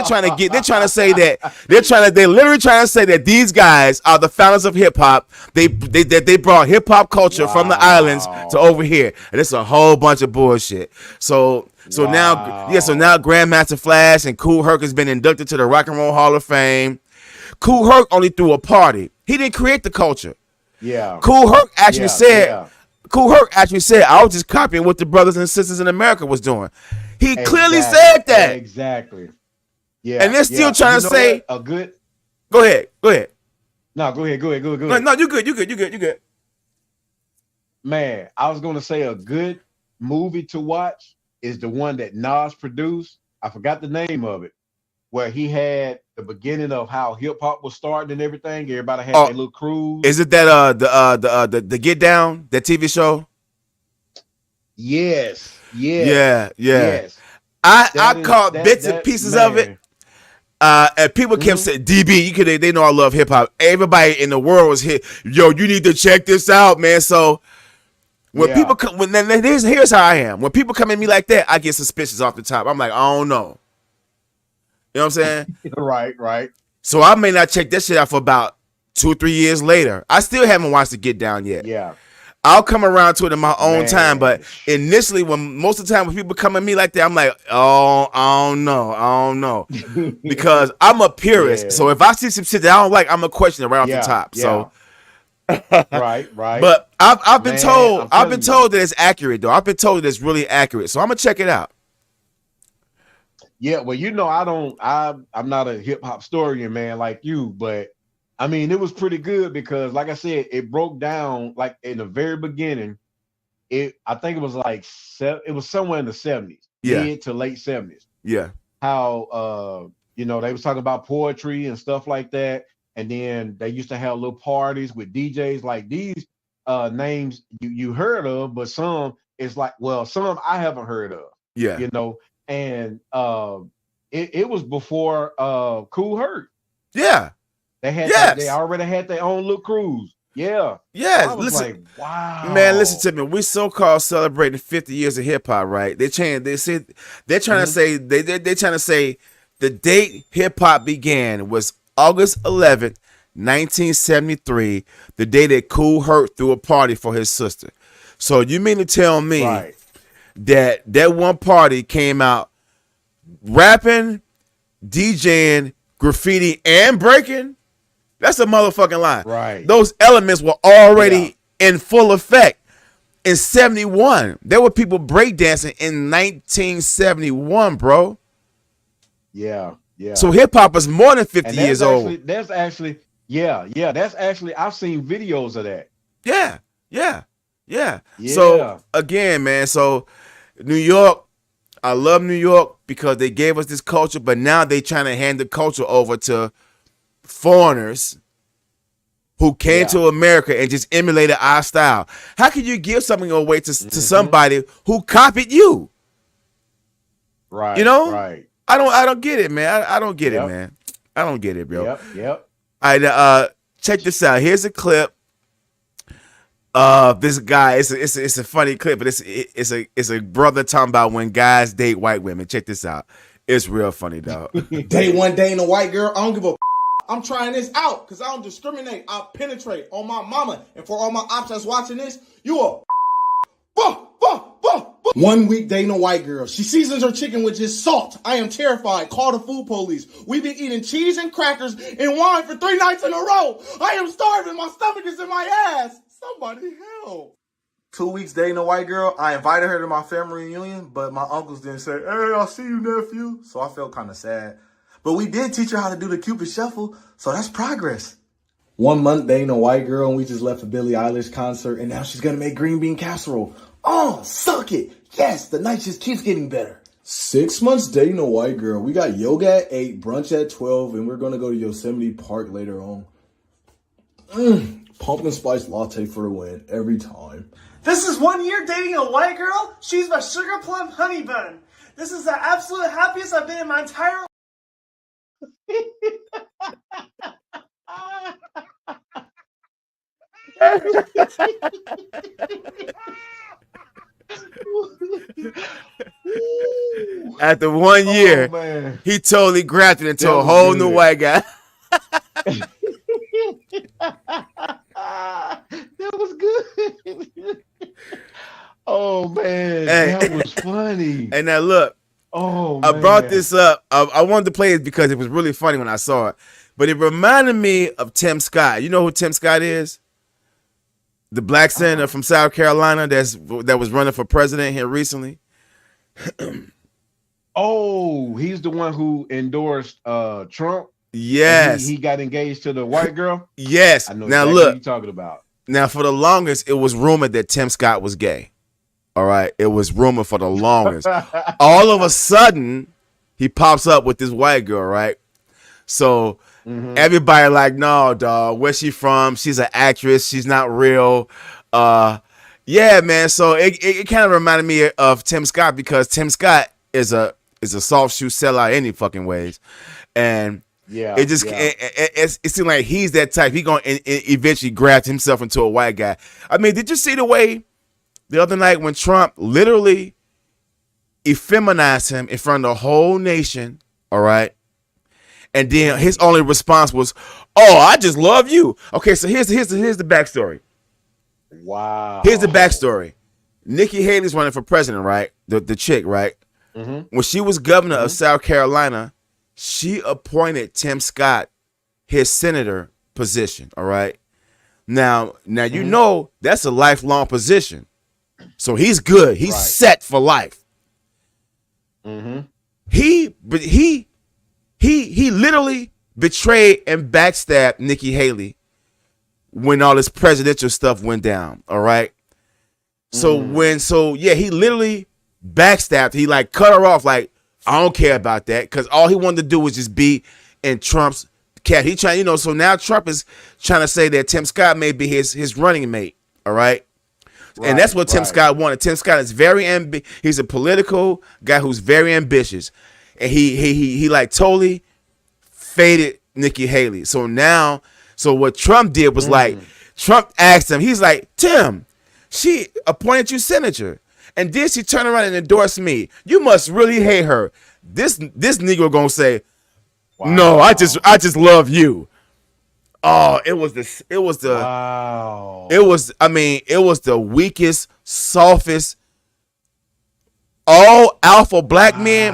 to say that these guys are the founders of hip hop. They brought hip hop culture from the islands to over here. And it's a whole bunch of bullshit. So now Grandmaster Flash and Kool Herc has been inducted to the Rock and Roll Hall of Fame. Kool Herc only threw a party. He didn't create the culture. Yeah. Kool Herc actually said, Kool Herc actually said, I was just copying what the brothers and sisters in America was doing. He clearly said that. Exactly. Yeah. And they're still trying to say a good. Go ahead. No, go ahead. No, you good. Man, I was gonna say a good movie to watch is the one that Nas produced. I forgot the name of it, where he had the beginning of how hip hop was starting and everything. Everybody had their little cruise. Is it that the Get Down, that TV show? Yes. Yes. I caught bits and pieces of it. And people kept saying, DB, they know I love hip hop. Everybody in the world was hit. Yo, you need to check this out, man. So when people come, here's how I am. When people come at me like that, I get suspicious off the top. I'm like, I don't know. You know what I'm saying? Right. So I may not check that shit out for about 2 or 3 years later. I still haven't watched the Get Down yet. Yeah. I'll come around to it in my own time, but initially, most of the time when people come at me like that, I'm like, oh, I don't know, because I'm a purist. So if I see some shit that I don't like, I'm gonna question it right off the top. So, right. But I've been told that it's accurate though. I've been told that it's really accurate. So I'm gonna check it out. Yeah, well, I'm not a hip hop historian, man, like you, but I mean, it was pretty good because, like I said, it broke down like in the very beginning. I think it was like it was somewhere in the 70s, mid to late 70s. Yeah, how they was talking about poetry and stuff like that, and then they used to have little parties with DJs like these names you heard of, but some it's like, well, some I haven't heard of. Yeah, and it was before Kool Herc. Yeah. They already had their own little cruise. Yeah. Yeah. I was listen, like, wow. Man, listen to me. We so-called celebrating 50 years of hip hop, right? They're trying to say they're trying to say the date hip hop began was August 11th, 1973, the day that Kool Herc threw a party for his sister. So you mean to tell me that one party came out rapping, DJing, graffiti, and breaking? That's a motherfucking lie. Right. Those elements were already in full effect in 71. There were people breakdancing in 1971, bro. Yeah. So hip hop is more than 50 years old. That's actually I've seen videos of that. Yeah. So again, man, so New York, I love New York because they gave us this culture, but now they trying to hand the culture over to foreigners who came to America and just emulated our style. How can you give something away to somebody who copied you? Right. Right. I don't get it, man. I don't get it, man. I don't get it, bro. Yep. All right, check this out. Here's a clip of this guy. It's a funny clip, but it's a brother talking about when guys date white women. Check this out. It's real funny, dog. Day one dating a white girl. I don't give a. I'm trying this out because I don't discriminate. I penetrate on my mama. And for all my ops that's watching this, you are. 1 week dating a white girl. She seasons her chicken with just salt. I am terrified. Call the food police. We've been eating cheese and crackers and wine for 3 nights in a row. I am starving. My stomach is in my ass. Somebody help. 2 weeks dating a white girl. I invited her to my family reunion, but my uncles didn't say, hey, I'll see you, nephew. So I felt kind of sad. But we did teach her how to do the Cupid Shuffle, so that's progress. 1 month dating a white girl, and we just left a Billie Eilish concert, and now she's going to make green bean casserole. Oh, suck it. Yes, the night just keeps getting better. 6 months dating a white girl. We got yoga at 8, brunch at 12, and we're going to go to Yosemite Park later on. Pumpkin spice latte for the win, every time. This is 1 year dating a white girl. She's my sugar plum honey bun. This is the absolute happiest I've been in my entire life. After 1 year, he totally grafted into a whole new white guy. That was good. Oh man, that was funny. And now look, I brought this up. I wanted to play it because it was really funny when I saw it. But it reminded me of Tim Scott. You know who Tim Scott is? The black senator from South Carolina that was running for president here recently. Oh, he's the one who endorsed Trump. Yes. He got engaged to the white girl. Yes. I know Now exactly look, what you're talking about. Now for the longest, it was rumored that Tim Scott was gay. All right, it was rumored for the longest. All of a sudden, he pops up with this white girl, right? So everybody like, no, dog, where's she from? She's an actress. She's not real. Yeah, man. So it kind of reminded me of Tim Scott because Tim Scott is a soft shoe sellout any fucking ways, and it just it seemed like he's that type. He gonna eventually grab himself into a white guy. I mean, did you see the way the other night when Trump literally effeminized him in front of the whole nation? All right. And then his only response was, "Oh, I just love you." Okay, so here's the backstory. Wow. Here's the backstory. Nikki Haley's running for president, right? The chick, right? When she was governor of South Carolina, she appointed Tim Scott his senator position. All right. Now you know that's a lifelong position, so he's good. He's set for life. He literally betrayed and backstabbed Nikki Haley when all this presidential stuff went down. All right. So he literally backstabbed. He like cut her off. Like, I don't care about that, because all he wanted to do was just be in Trump's cat. He trying, so now Trump is trying to say that Tim Scott may be his running mate. All right. And that's what Tim Scott wanted. Tim Scott is he's a political guy who's very ambitious. And he like totally faded Nikki Haley. So what Trump did was like, Trump asked him, he's like, Tim, she appointed you senator, and then she turned around and endorsed me. You must really hate her. This Negro gonna say, no, I just love you. Oh, it was the weakest, softest, all alpha black men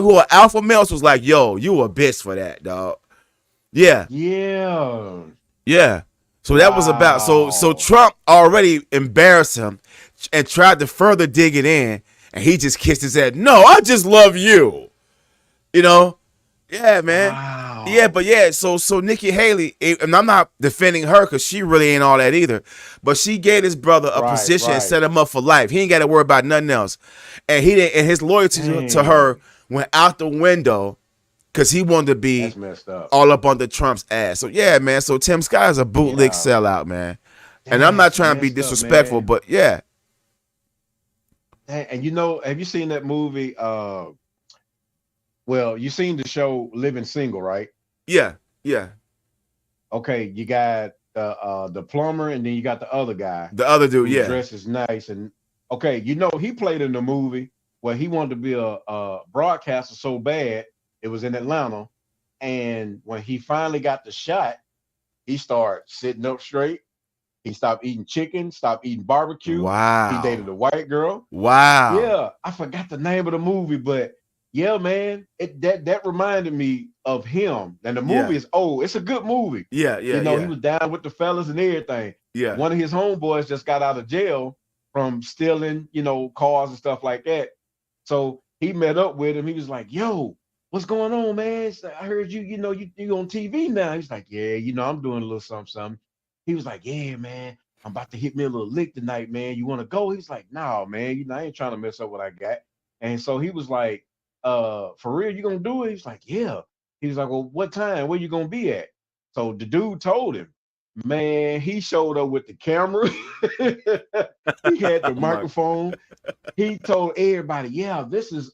who are alpha males was like, yo, you a bitch for that, dog. Yeah. So that was about so Trump already embarrassed him and tried to further dig it in, and he just kissed his head. No, I just love you. Yeah, man. Wow. Yeah, but yeah, so Nikki Haley, and I'm not defending her because she really ain't all that either, but she gave his brother a position and set him up for life. He ain't got to worry about nothing else. And he didn't, and his loyalty to her went out the window because he wanted to be all up under Trump's ass. So yeah, man. So Tim Scott is a bootleg sellout, man. And I'm not trying to be disrespectful, but yeah. And have you seen that movie? Well, you seen the show Living Single, right? Yeah. Okay, you got the plumber, and then you got the other guy. The other dude, who dresses nice, and okay, he played in the movie where he wanted to be a broadcaster so bad. It was in Atlanta, and when he finally got the shot, he started sitting up straight. He stopped eating chicken, stopped eating barbecue. Wow. He dated a white girl. Wow. Yeah, I forgot the name of the movie, but yeah, man, that reminded me of him. And the movie is old. It's a good movie. Yeah. He was down with the fellas and everything. Yeah. One of his homeboys just got out of jail from stealing, cars and stuff like that. So he met up with him. He was like, yo, what's going on, man? I heard you on TV now. He's like, yeah, I'm doing a little something. He was like, yeah, man, I'm about to hit me a little lick tonight, man. You want to go? He's like, no, man, I ain't trying to mess up what I got. And so he was like, for real, you gonna do it? He's like, yeah. He was like, well, what time? Where you gonna be at? So the dude told him, man, he showed up with the camera. He had the microphone. He told everybody, yeah, this is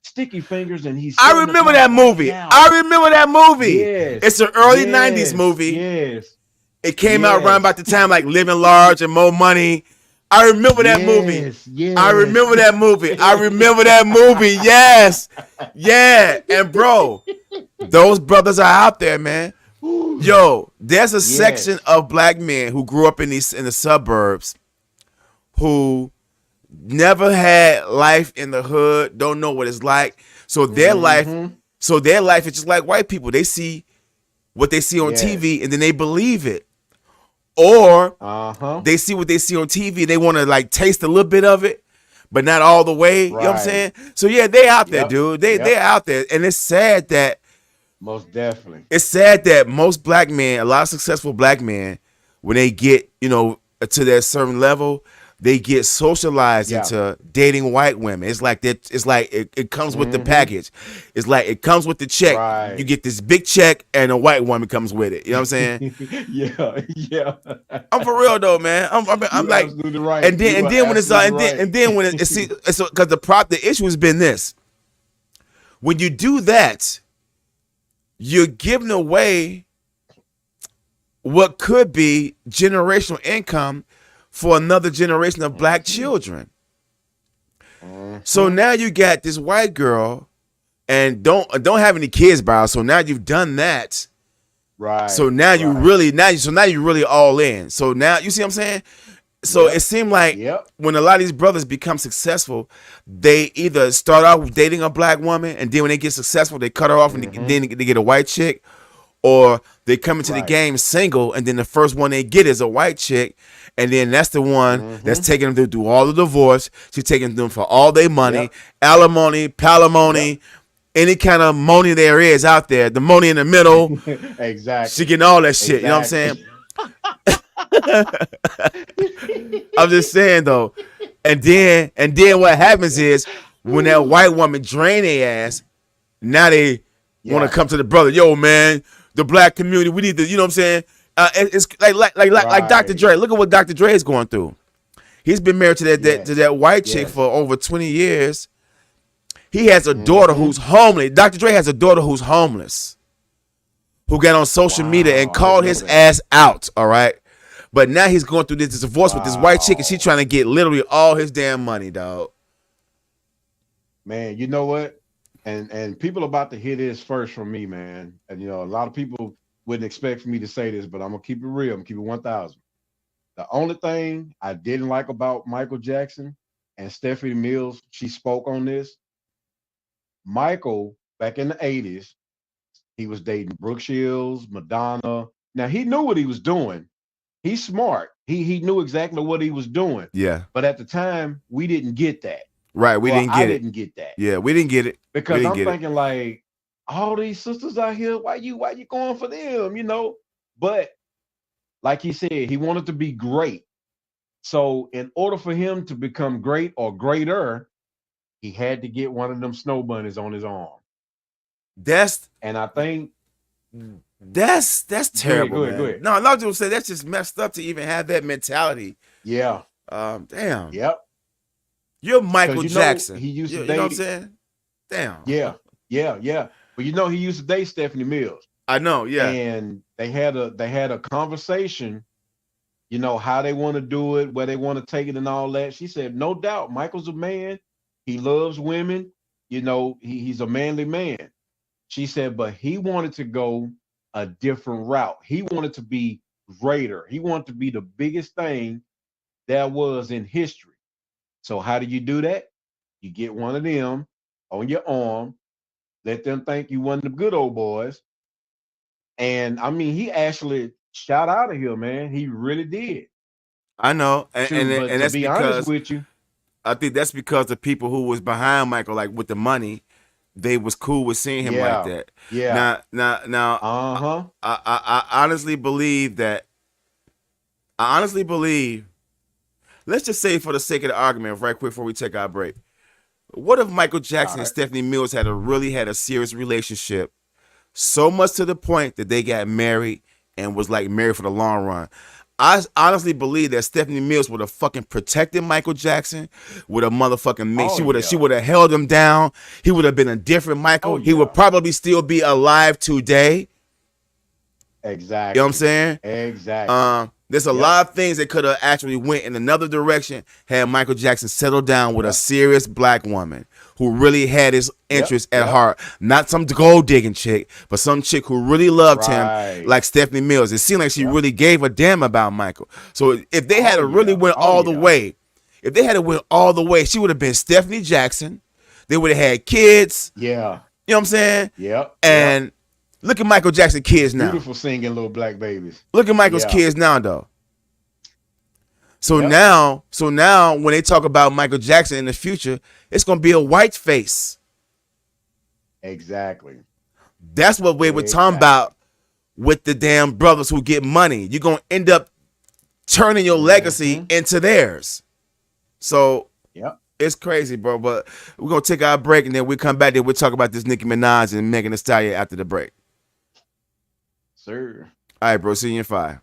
Sticky Fingers, and he's I remember that movie. Yes. It's an early 90s movie. Yes. It came out around about the time like Living Large and More Money. I remember that movie. Yes. I remember that movie. Yes. Yeah. And bro, those brothers are out there, man. Yo, there's a section of black men who grew up in the suburbs who never had life in the hood, don't know what it's like. So their life is just like white people. They see what they see on TV and then they believe it. Or Uh-huh. they see what they see on TV. They want to like taste a little bit of it, but not all the way. You know what I'm Right. saying? So yeah, they out there, Yep. dude. Yep. They're out there, and it's sad that most black men, a lot of successful black men, when they get to that certain level, they get socialized Yeah. into dating white women. It's like that. It's like it comes with the Mhm. package. It's like it comes with the check. Right. You get this big check, and a white woman comes with it. You know what I'm saying? Yeah. I'm for real though, man. I'm You're like, absolutely right. and then You are when it's absolutely right. and then when it's because the issue has been this: when you do that, you're giving away what could be generational income for another generation of black children. So now you got this white girl and don't have any kids by her. So now you've done that. Right. So now you really you're really all in. So now you see what I'm saying? So it seemed like when a lot of these brothers become successful, they either start out dating a black woman, and then when they get successful, they cut her off, and then they get a white chick, or they come into the game single, and then the first one they get is a white chick, and then that's the one that's taking them through all the divorce. She's taking them for all their money, alimony, palimony, any kind of money there is out there, the money in the middle. Exactly. She getting all that shit. You know what I'm saying? I'm just saying though. And then what happens is when that white woman drain their ass, now they want to come to the brother. Yo, man, the black community, we need to, you know what I'm saying? It's like Dr. Dre. Look at what Dr. Dre is going through. He's been married to that white chick for over 20 years. He has a daughter who's homeless. Dr. Dre has a daughter who's homeless, who got on social media and called his ass out, all right? But now he's going through this divorce with this white chick, and she's trying to get literally all his damn money, dog. Man, you know what? And people about to hear this first from me, man. And a lot of people wouldn't expect for me to say this, but I'm gonna keep it real. I'm gonna keep it 1,000. The only thing I didn't like about Michael Jackson, and Stephanie Mills, she spoke on this. Michael, back in the 80s, he was dating Brooke Shields, Madonna. Now he knew what he was doing. He's smart. He knew exactly what he was doing. Yeah. But at the time, we didn't get that. Right, we didn't get I it. didn't get that. Yeah, we didn't get it. Because I'm thinking like, all these sisters out here, why you going for them, But like he said, he wanted to be great. So in order for him to become great or greater, he had to get one of them snow bunnies on his arm. And I think that's terrible. Go ahead. Man. No, a lot of people say that's just messed up to even have that mentality. Yeah. Damn. Yep. You're Michael Jackson. He used to you date. know what I'm saying? Damn. Yeah. But he used to date Stephanie Mills. I know, yeah. And they had a conversation, how they want to do it, where they want to take it and all that. She said, no doubt, Michael's a man. He loves women. He's a manly man. She said, but he wanted to go a different route. He wanted to be greater. He wanted to be the biggest thing there was in history. So how do you do that? You get one of them on your arm, let them think you one of the good old boys. And I mean, he actually shot out of here, man. He really did. I know. And that's to be because honest with you, I think that's because the people who was behind Michael, like with the money, they was cool with seeing him like that. Yeah. Now. I honestly believe that. Let's just say, for the sake of the argument, right quick before we take our break, what if Michael Jackson and Stephanie Mills had a serious relationship, so much to the point that they got married and was like married for the long run? I honestly believe that Stephanie Mills would have fucking protected Michael Jackson, would have motherfucking made. She would have held him down. He would have been a different Michael. He would probably still be alive today. Exactly. You know what I'm saying? Exactly. There's a lot of things that could have actually went in another direction had Michael Jackson settled down with a serious black woman who really had his interests at heart. Not some gold digging chick, but some chick who really loved him, like Stephanie Mills. It seemed like she really gave a damn about Michael. So if they had really went all the way, she would have been Stephanie Jackson. They would have had kids. Yeah. You know what I'm saying? Yep. And look at Michael Jackson kids now. Beautiful singing little black babies. Look at Michael's kids now, though. So now when they talk about Michael Jackson in the future, it's gonna be a white face. Exactly. That's what we were talking about with the damn brothers who get money. You're gonna end up turning your legacy into theirs. So it's crazy, bro. But we're gonna take our break and then we come back. Then we'll talk about this Nicki Minaj and Megan Thee Stallion after the break. Sir. All right, bro. See you in 5.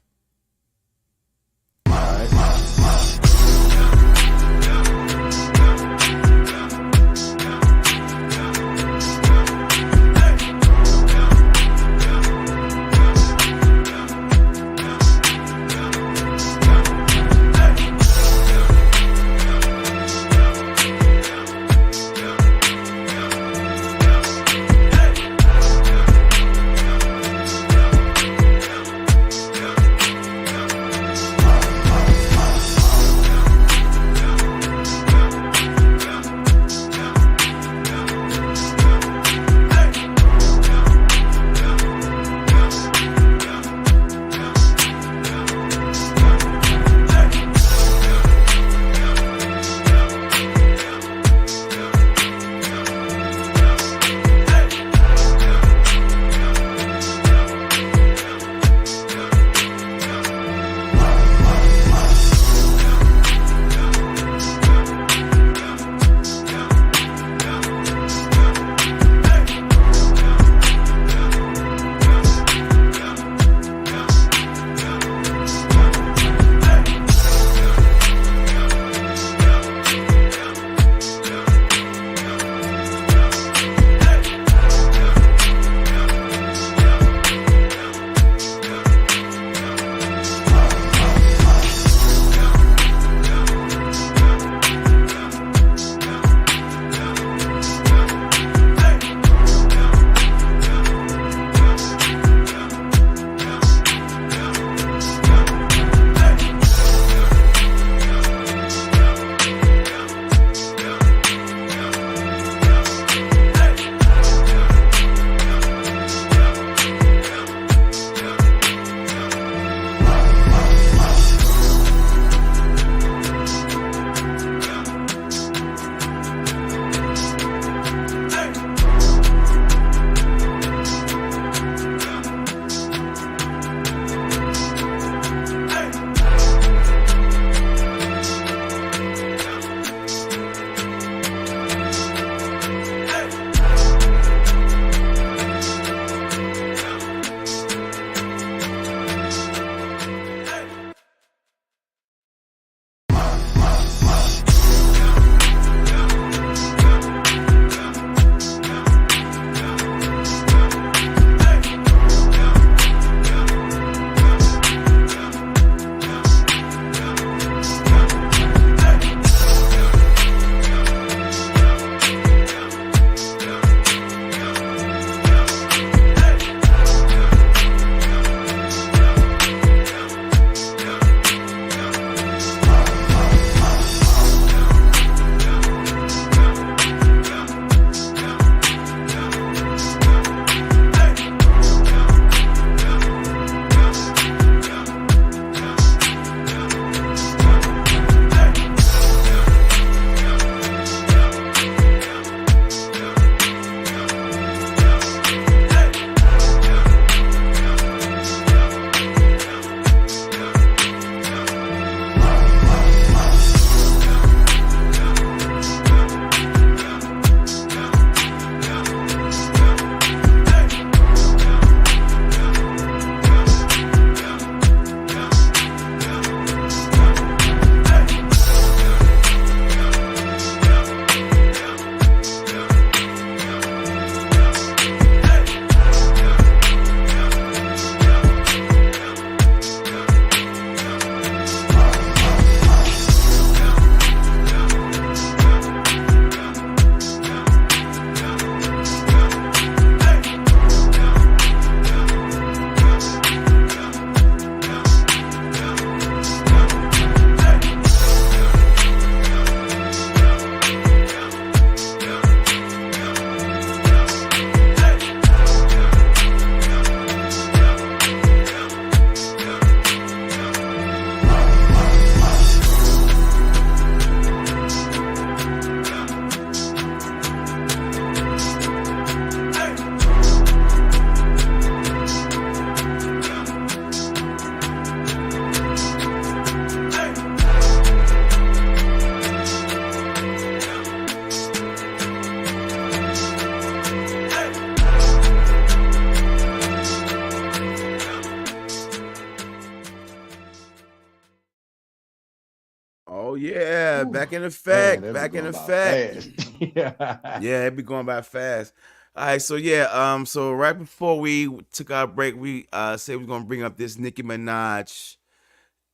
yeah, back in effect. Man, Back in that be going effect. by fast. Yeah, it be going by fast. All right, so yeah, so right before we took our break, we said we're gonna bring up this Nicki Minaj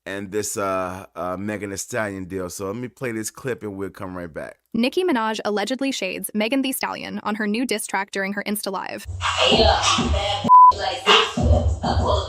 and this Megan Thee Stallion deal. So let me play this clip and we'll come right back. Nicki Minaj allegedly shades Megan Thee Stallion on her new diss track during her Insta Live. Hey, bad like this, I pull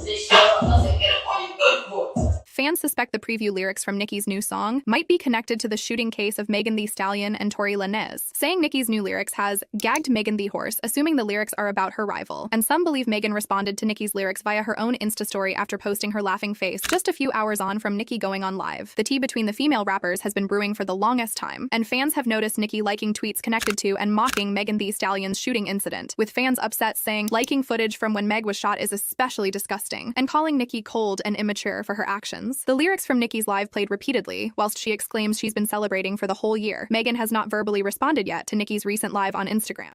this show up, I say get up on your good foot. Fans suspect the preview lyrics from Nicki's new song might be connected to the shooting case of Megan Thee Stallion and Tory Lanez, saying Nicki's new lyrics has gagged Megan Thee Horse, assuming the lyrics are about her rival. And some believe Megan responded to Nicki's lyrics via her own Insta story after posting her laughing face just a few hours on from Nicki going on live. The tea between the female rappers has been brewing for the longest time, and fans have noticed Nicki liking tweets connected to and mocking Megan Thee Stallion's shooting incident, with fans upset saying liking footage from when Meg was shot is especially disgusting, and calling Nicki cold and immature for her actions. The lyrics from Nicki's live played repeatedly, whilst she exclaims she's been celebrating for the whole year. Megan has not verbally responded yet to Nicki's recent live on Instagram.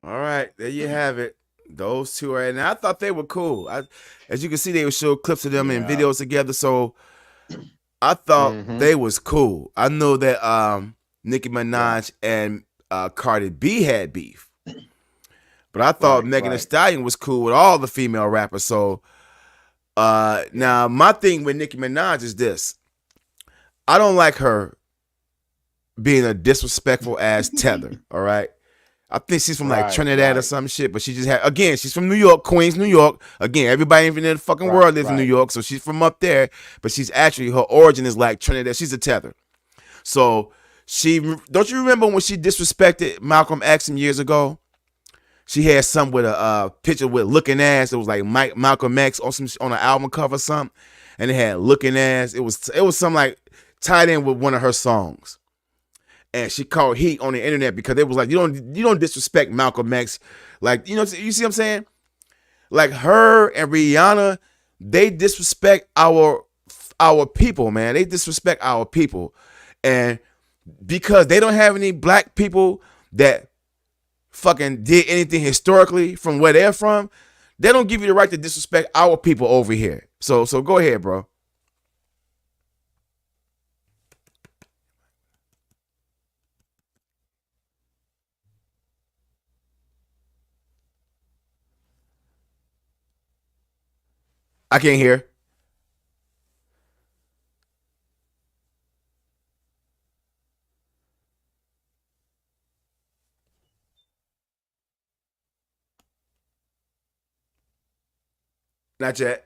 All right, there you have it. Those two are, and I thought they were cool. As you can see, they would show clips of them in videos together. So I thought they was cool. I know that Nicki Minaj and Cardi B had beef, but I thought Megan Thee Stallion was cool with all the female rappers. So now my thing with Nicki Minaj is this: I don't like her being a disrespectful ass tether. All right. I think she's from like Trinidad or some shit, but she just had, again, she's from New York, Queens, New York. Again, everybody in the fucking world lives in New York, so she's from up there, but she's actually, her origin is like Trinidad. She's a tether. So don't you remember when she disrespected Malcolm X some years ago? She had some with a picture with looking ass. It was like Malcolm X on an album cover or something, and it had looking ass. It was something like tied in with one of her songs. And she called heat on the internet because it was like, you don't disrespect Malcolm X. Like, you see what I'm saying? Like her and Rihanna, they disrespect our people, man. They disrespect our people. And because they don't have any black people that fucking did anything historically from where they're from, they don't give you the right to disrespect our people over here. So go ahead, bro. I can't hear. Not yet.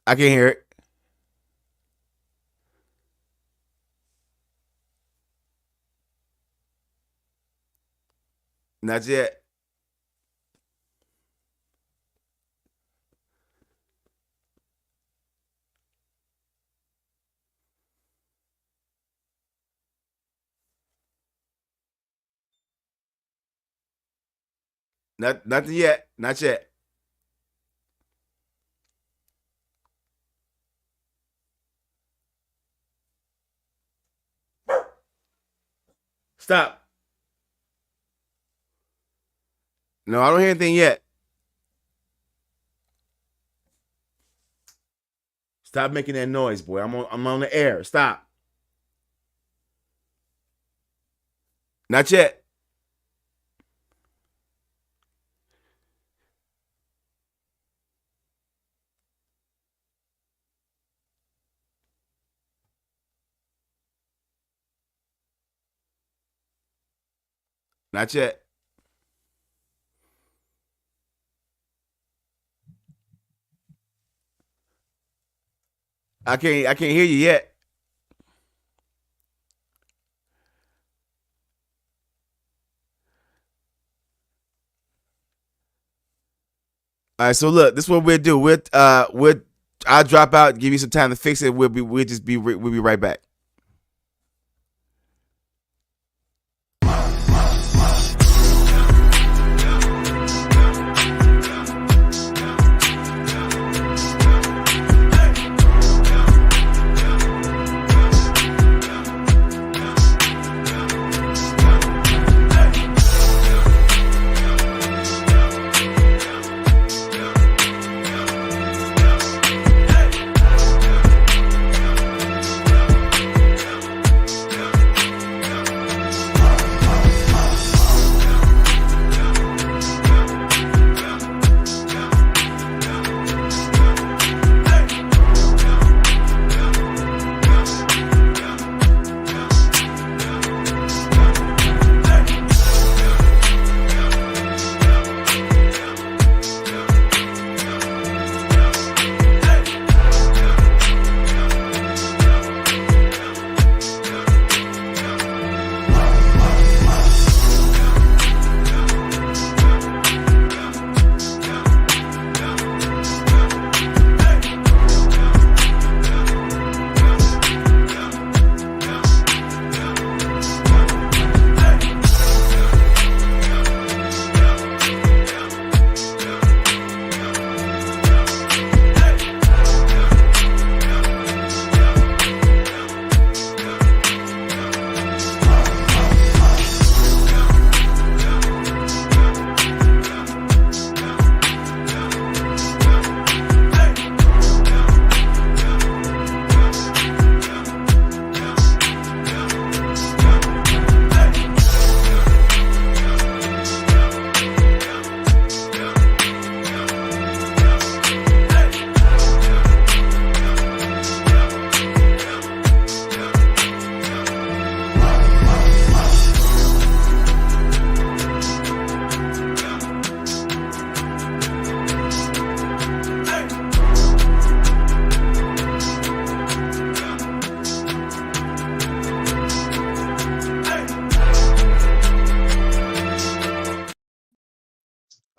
I can't hear it. Not yet. Nothing yet. Not yet. Stop. No, I don't hear anything yet. Stop making that noise, boy. I'm on the air. Stop. Not yet. Not yet. I can't hear you yet. All right, so look, this is what we'll do. I'll drop out, give you some time to fix it. We'll be right back.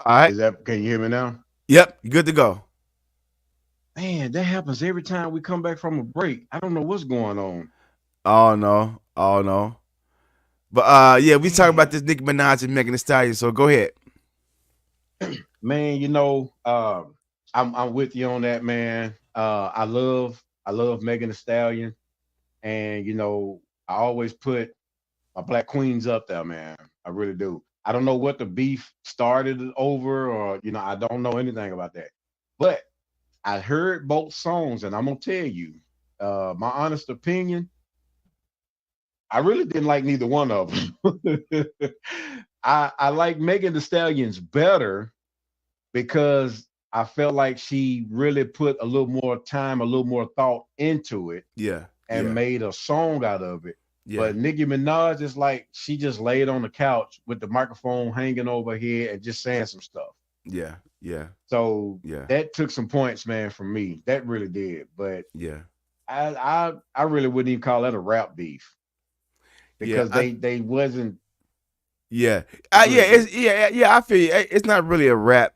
All right. Can you hear me now? Yep, you good to go. Man, that happens every time we come back from a break. I don't know what's going on. Oh no. But yeah, we talking about this Nicki Minaj and Megan Thee Stallion. So go ahead. Man, I'm with you on that, man. I love Megan Thee Stallion, and I always put my black queens up there, man. I really do. I don't know what the beef started over, or I don't know anything about that. But I heard both songs, and I'm gonna tell you, my honest opinion. I really didn't like neither one of them. I like Megan Thee Stallion's better because I felt like she really put a little more time, a little more thought into it. Yeah. And made a song out of it. Yeah. But Nicki Minaj is like, she just laid on the couch with the microphone hanging over her head and just saying some stuff. Yeah. So Yeah. that took some points, man, from me. That really did. But yeah, I really wouldn't even call that a rap beef. Because they wasn't. Yeah. I feel you. It's not really a rap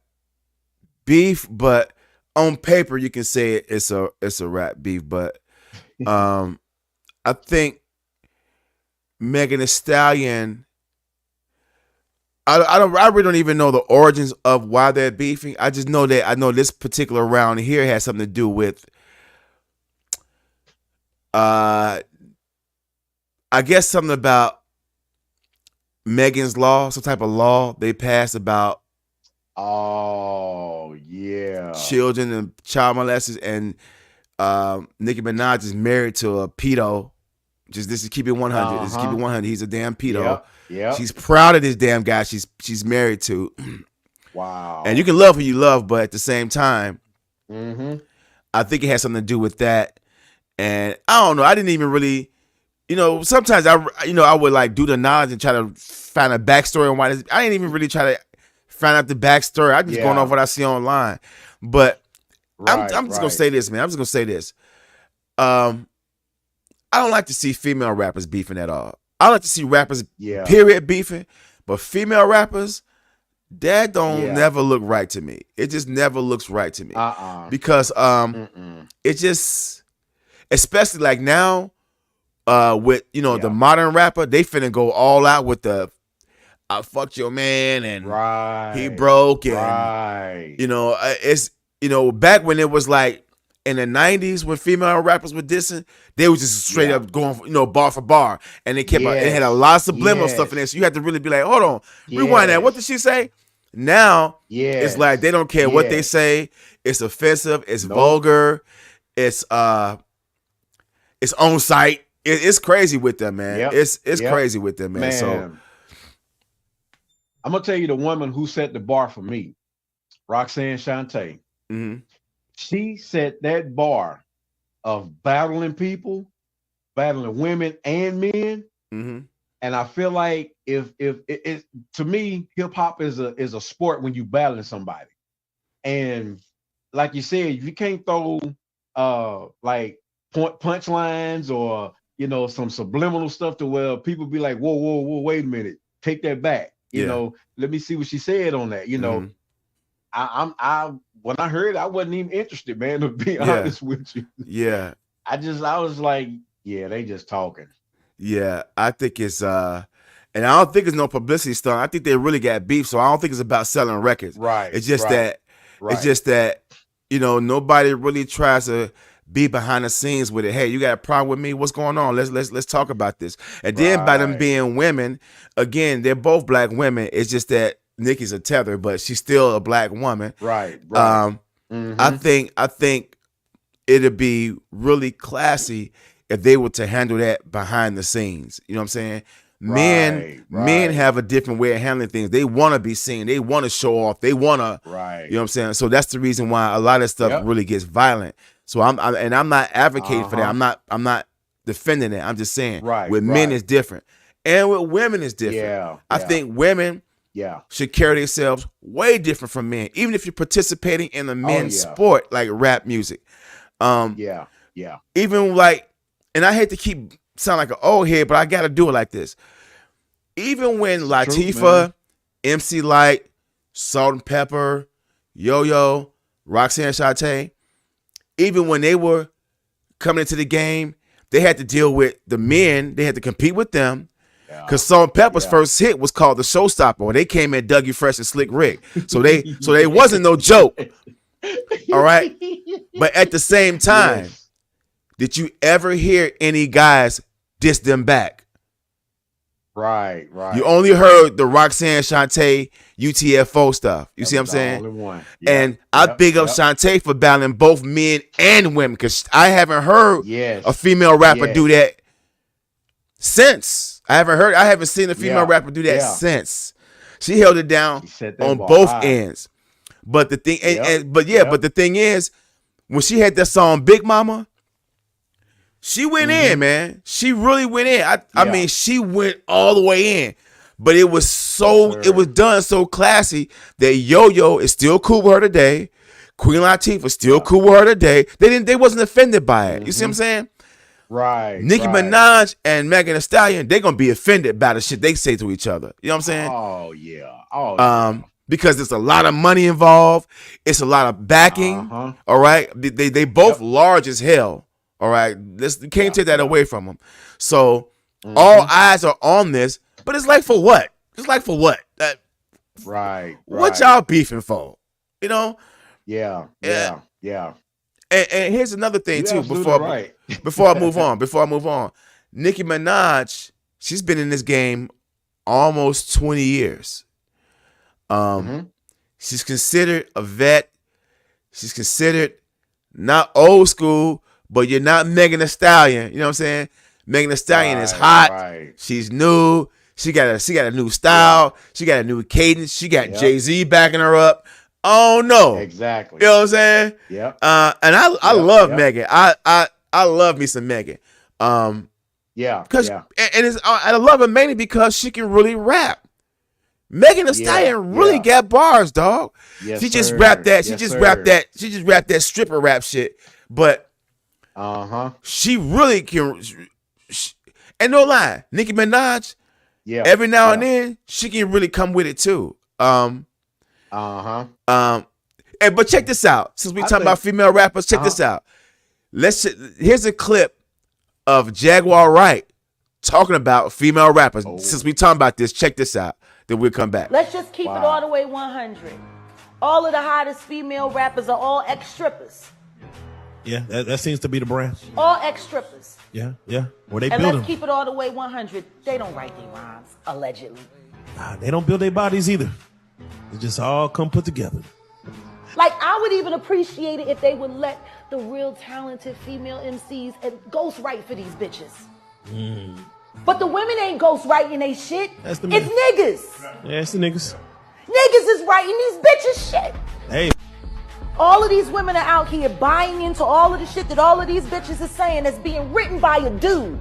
beef, but on paper you can say it's a rap beef. But I think Megan Thee Stallion. I really don't even know the origins of why they're beefing. I just know that I know this particular round here has something to do with I guess something about Megan's Law, some type of law they passed about children and child molesters, and Nicki Minaj is married to a pedo. This is keep it 100. Just keep it 100. He's a damn pedo. Yeah. She's proud of this damn guy she's married to. Wow. And you can love who you love, but at the same time, I think it has something to do with that. And I don't know. I didn't even really. Sometimes I would like do the knowledge and try to find a backstory on why this. I ain't even really try to find out the backstory. I'm just going off what I see online. But I'm just gonna say this, man. I'm just gonna say this. I don't like to see female rappers beefing at all. I like to see rappers, period, beefing. But female rappers, that don't never look right to me. It just never looks right to me. Because it just, especially like now. With the modern rapper, they finna go all out with the I fucked your man and he broke and it's back when it was like in the 90s when female rappers were dissing, they was just straight up going bar for bar, and they kept it had a lot of subliminal stuff in there, so you had to really be like, hold on, rewind that. What did she say? Now it's like they don't care what they say. It's offensive. It's vulgar. It's on site. It's crazy with them, man. It's crazy with them, man. So I'm gonna tell you the woman who set the bar for me, Roxanne Shante. She set that bar of battling people, battling women and men. And I feel like if it to me, hip hop is a sport when you battling somebody. And like you said, if you can't throw like punchlines or some subliminal stuff to where people be like, whoa, wait a minute, take that back. Let me see what she said on that. I when I heard it, I wasn't even interested, man, to be honest with you. Yeah. I was like, they just talking. Yeah, I think it's and I don't think it's no publicity stunt. I think they really got beef, so I don't think it's about selling records. Right. It's just that nobody really tries to be behind the scenes with it. Hey, you got a problem with me? What's going on? Let's talk about this. And then by them being women, again, they're both black women. It's just that Nicki's a tether, but she's still a black woman. Right. I think it'd be really classy if they were to handle that behind the scenes. You know what I'm saying? Men have a different way of handling things. They want to be seen. They want to show off. They want to, you know what I'm saying? So that's the reason why a lot of stuff really gets violent. So I'm not advocating for that. I'm not defending it. I'm just saying with men it's different, and with women it's different. I think women should carry themselves way different from men, even if you're participating in a men's sport like rap music. Even like, and I hate to keep sound like an old head, but I got to do it like this. Even when Latifah, MC Lyte, Salt and Pepper, Yo-Yo, Roxanne Shante, even when they were coming into the game, they had to deal with the men. They had to compete with them. Because Salt and Pepper's first hit was called The Showstopper. When they came at Dougie Fresh and Slick Rick. So they wasn't no joke. All right. But at the same time, did you ever hear any guys diss them back? Right. You only heard the Roxanne Shante UTFO stuff. You see what I'm saying? Only one. And I big up Shante for battling both men and women, because I haven't heard a female rapper do that since. I haven't seen a female rapper do that since. She held it down on both ends. But the thing, but the thing is, when she had that song Big Mama, she went in, man. She really went in. I mean, she went all the way in. But it was it was done so classy that Yo-Yo is still cool with her today. Queen Latifah is still cool with her today. They wasn't offended by it. You see what I'm saying? Right. Nicki Minaj and Megan Thee Stallion, they're gonna be offended by the shit they say to each other. You know what I'm saying? Oh yeah. Because there's a lot of money involved. It's a lot of backing. All right. They both large as hell. All right. You can't take that away from them. So all eyes are on this, but it's like for what? It's like for what? Right. What y'all beefing for? You know? Yeah. And here's another thing too. Before I move on, Nicki Minaj, she's been in this game almost 20 years. She's considered a vet. She's considered not old school, but you're not Megan Thee Stallion. You know what I'm saying? Megan Thee Stallion is hot. She's new. She got a new style. She got a new cadence. She got Jay-Z backing her up. Oh no. Exactly. You know what I'm saying? Yeah. And I love Megan. I love me some Megan. Because I love her mainly because she can really rap. Megan Thee Stallion really got bars, dog. Yes, she just sir. rapped that. She Yes, just sir. rapped that. She just rapped that stripper rap shit. But she really can. And no lie, Nicki Minaj. Every now and then she can really come with it too. But check this out. Since we talking about female rappers, check this out. Here's a clip of Jaguar Wright talking about female rappers. Since we talking about this, check this out. Then we'll come back. Let's just keep it all the way 100. All of the hottest female rappers are all ex-strippers. Yeah, that seems to be the brand. All ex-strippers. Yeah. Where they And build let's them. keep it all the way 100. They don't write their rhymes, allegedly. Nah, they don't build their bodies either. They just all come put together. Like, I would even appreciate it if they would let the real talented female MCs and ghost write for these bitches. But the women ain't ghost writing they shit. That's the It's niggas. Yeah, it's the niggas. Niggas is writing these bitches shit. Hey. All of these women are out here buying into all of the shit that all of these bitches are saying that's being written by a dude.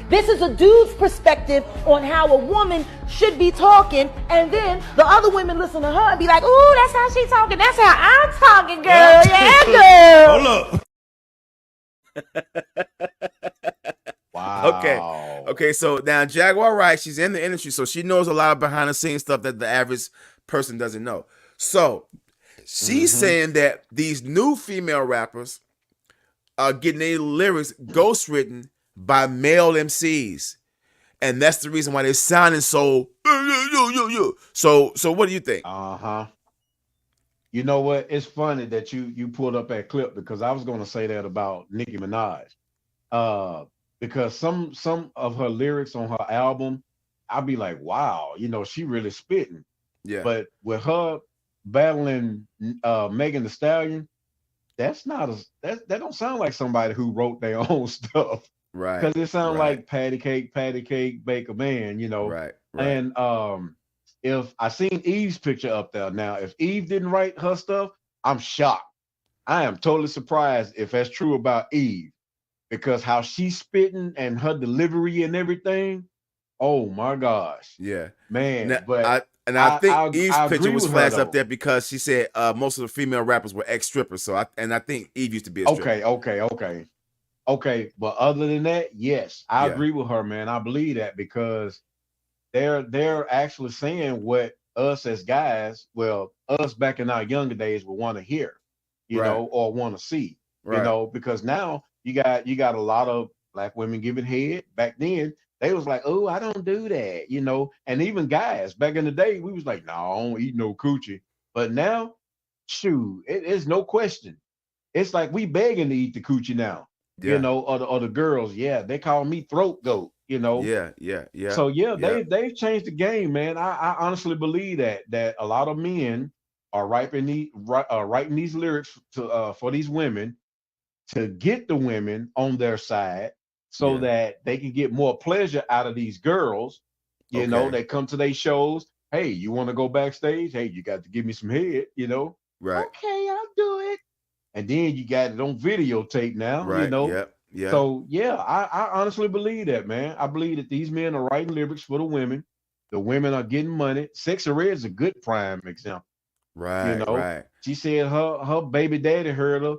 This is a dude's perspective on how a woman should be talking, and then the other women listen to her and be like, ooh, that's how she talking. That's how I'm talking, girl. Yeah, girl. Hold up. Wow. Okay. So now Jaguar Wright, she's in the industry, so she knows a lot of behind the scenes stuff that the average person doesn't know. So she's saying that these new female rappers are getting their lyrics ghostwritten by male MCs, and that's the reason why they're sounding so. So what do you think? You know what? It's funny that you pulled up that clip, because I was going to say that about Nicki Minaj. Because some of her lyrics on her album, I'll be like, wow, she really spitting. Yeah. But with her battling Megan Thee Stallion, that don't sound like somebody who wrote their own stuff. Right. Because it sounds like patty cake, bake a man, Right. And if I seen Eve's picture up there now, if Eve didn't write her stuff, I'm shocked. I am totally surprised if that's true about Eve, because how she's spitting and her delivery and everything. Oh my gosh. Yeah. Man. Now, but I think Eve's I picture agree was with her, flashed though. up there because she said most of the female rappers were ex-strippers. So I think Eve used to be a stripper. Okay. But other than that, yes, I agree with her, man. I believe that, because they're actually saying what us as guys, well, us back in our younger days would want to hear, you Right. know, or want to see, Right. you know, because now you got a lot of black women giving head. Back then, they was like, oh, I don't do that, you know, and even guys back in the day, we was like, no, I don't eat no coochie. But now, shoot, it's no question. It's like we begging to eat the coochie now, Yeah. you know, or the girls, yeah, they call me throat goat, you know. Yeah, yeah, yeah. So yeah, yeah. they've changed the game, man. I honestly believe that a lot of men are writing these lyrics to for these women to get the women on their side so Yeah. that they can get more pleasure out of these girls. You know, Okay. they come to their shows. Hey, you want to go backstage? Hey, you got to give me some head, you know. Right. Okay, I'll do it. And then you got it on videotape now, you Right. know. Yep. Yeah. So yeah, I honestly believe that, man. I believe that these men are writing lyrics for the women. The women are getting money. Sexy Red is a good prime example. right. You know, Right. she said her baby daddy heard her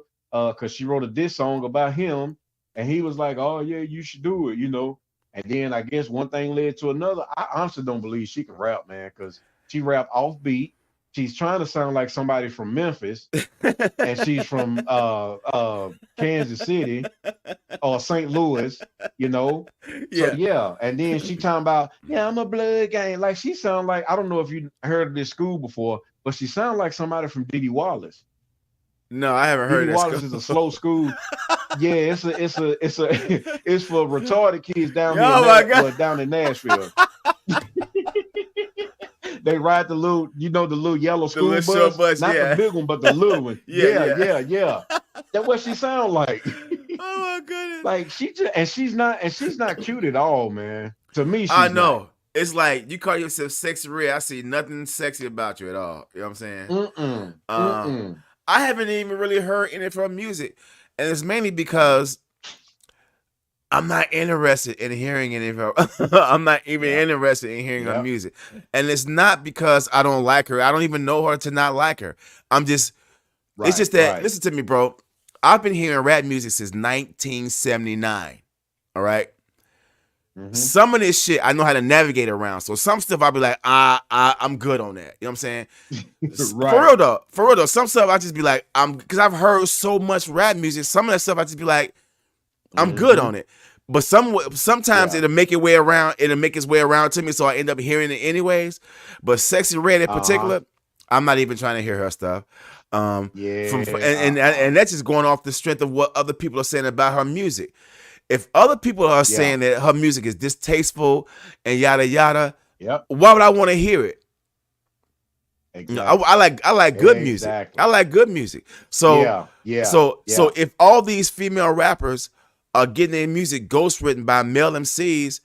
because she wrote a diss song about him, and he was like, "Oh yeah, you should do it," you know. And then I guess one thing led to another. I honestly don't believe she can rap, man, because she rap off beat. She's trying to sound like somebody from Memphis, and she's from Kansas City or St. Louis, you know. Yeah. So yeah, and then she talking about, yeah, I'm a blood gang. Like she sound like, I don't know if you heard of this school before, but she sound like somebody from Diddy Wallace. No, I haven't heard Diddy of that. Wallace is a slow school. Yeah, it's for retarded kids down here Oh my God. down in Nashville. They ride the little, you know, the little yellow school little bus, short bus, not yeah. the big one, but the little one. Yeah, yeah. That's what she sound like. Oh my goodness. Like she's not cute at all, man. To me, she's I not. know. It's like you call yourself Sexy Red. I see nothing sexy about you at all. You know what I'm saying? Mm-mm. I haven't even really heard any of her music, and it's mainly because I'm not interested in hearing any of her. I'm not even interested in hearing her Yeah. music, and it's not because I don't like her. I don't even know her to not like her. I'm just. It's just that. Right. Listen to me, bro. I've been hearing rap music since 1979. All right. Mhm. Some of this shit I know how to navigate around. So some stuff I'll be like, I'm good on that. You know what I'm saying? Right. For real though. Some stuff I just be like, because I've heard so much rap music. Some of that stuff I just be like, I'm good on it. But sometimes it'll make its way around. It'll make its way around to me, so I end up hearing it anyways. But Sexy Red in particular, I'm not even trying to hear her stuff. And that's just going off the strength of what other people are saying about her music. If other people are saying that her music is distasteful and yada yada, why would I want to hear it? Exactly. You know, I like good music. Exactly. I like good music. So So if all these female rappers are getting their music ghostwritten by male MCs,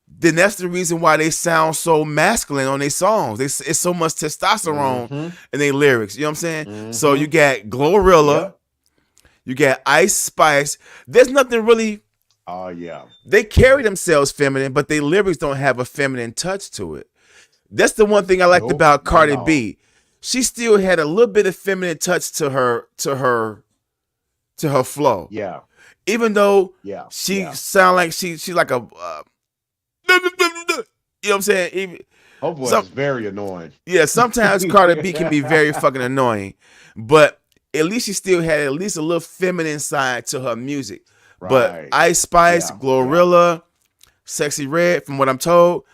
then that's the reason why they sound so masculine on their songs. It's so much testosterone in their lyrics. You know what I'm saying? So you got Glorilla, you got Ice Spice. There's nothing really. Oh yeah. They carry themselves feminine, but their lyrics don't have a feminine touch to it. That's the one thing I liked about Cardi B. She still had a little bit of feminine touch to her flow. Yeah. Even though she sound like she's like a you know what I'm saying? Even her voice is very annoying. yeah, sometimes Cardi B can be very fucking annoying, but at least she still had at least a little feminine side to her music. But Right. Ice Spice, Glorilla, Sexy Red, from what I'm told,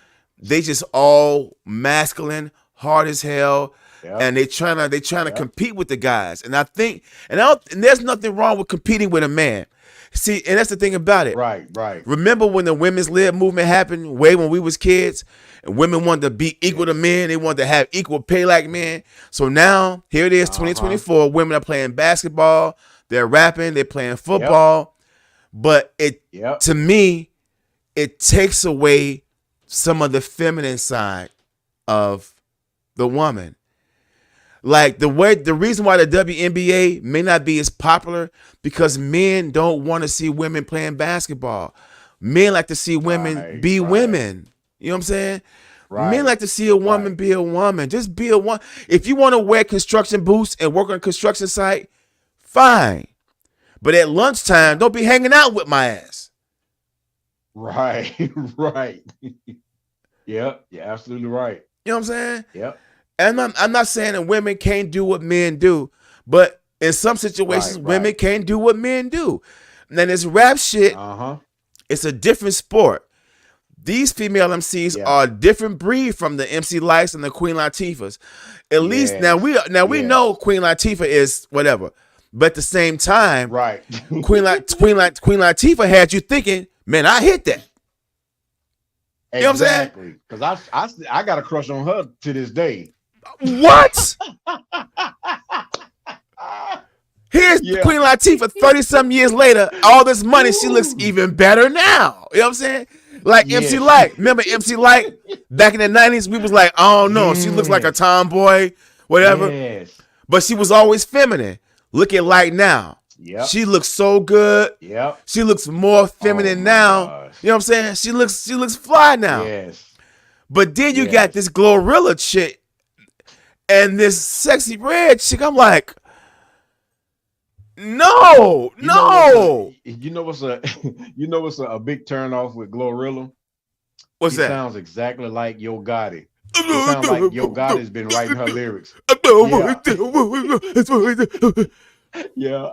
they just all masculine, hard as hell, and they trying to compete with the guys. And I think, and there's nothing wrong with competing with a man. See, and that's the thing about it. Right. Remember when the women's lib movement happened way when we was kids, and women wanted to be equal to men, they wanted to have equal pay like men. So now here it is, 2024. Women are playing basketball, they're rapping, they're playing football, but to me, it takes away some of the feminine side of the woman. Like the reason why the WNBA may not be as popular because men don't want to see women playing basketball. Men like to see women be women. You know what I'm saying? Men like to see a woman be a woman. Just be a woman. If you want to wear construction boots and work on a construction site, fine. But at lunchtime, don't be hanging out with my ass. Right. Right. Yeah, you're absolutely right. You know what I'm saying? Yep. And I'm not saying that women can't do what men do, but in some situations, Right, women right. can't do what men do. And then this rap shit, it's a different sport. These female MCs are a different breed from the MC Lights and the Queen Latifahs. At least now we know Queen Latifah is whatever, but at the same time, right? Queen Latifah had you thinking, man, I hit that. You know what I'm saying? Exactly. Because I got a crush on her to this day. What? Here's Queen Latifah 30-something years later. All this money, she looks even better now. You know what I'm saying? Like MC Light. Remember MC Light? Back in the 90s, we was like, oh no, she looks like a tomboy, whatever. Yes. But she was always feminine. Look at Light now. Yep. She looks so good. Yep. She looks more feminine now. gosh. You know what I'm saying? She looks fly now. Yes. But then you got this Glorilla chick and this Sexy Red chick. I'm like, no. You know what's a big turn off with Glorilla? What's He that? sounds exactly like Yo Gotti. It sounds like Yo Gotti's been writing her lyrics. Yeah.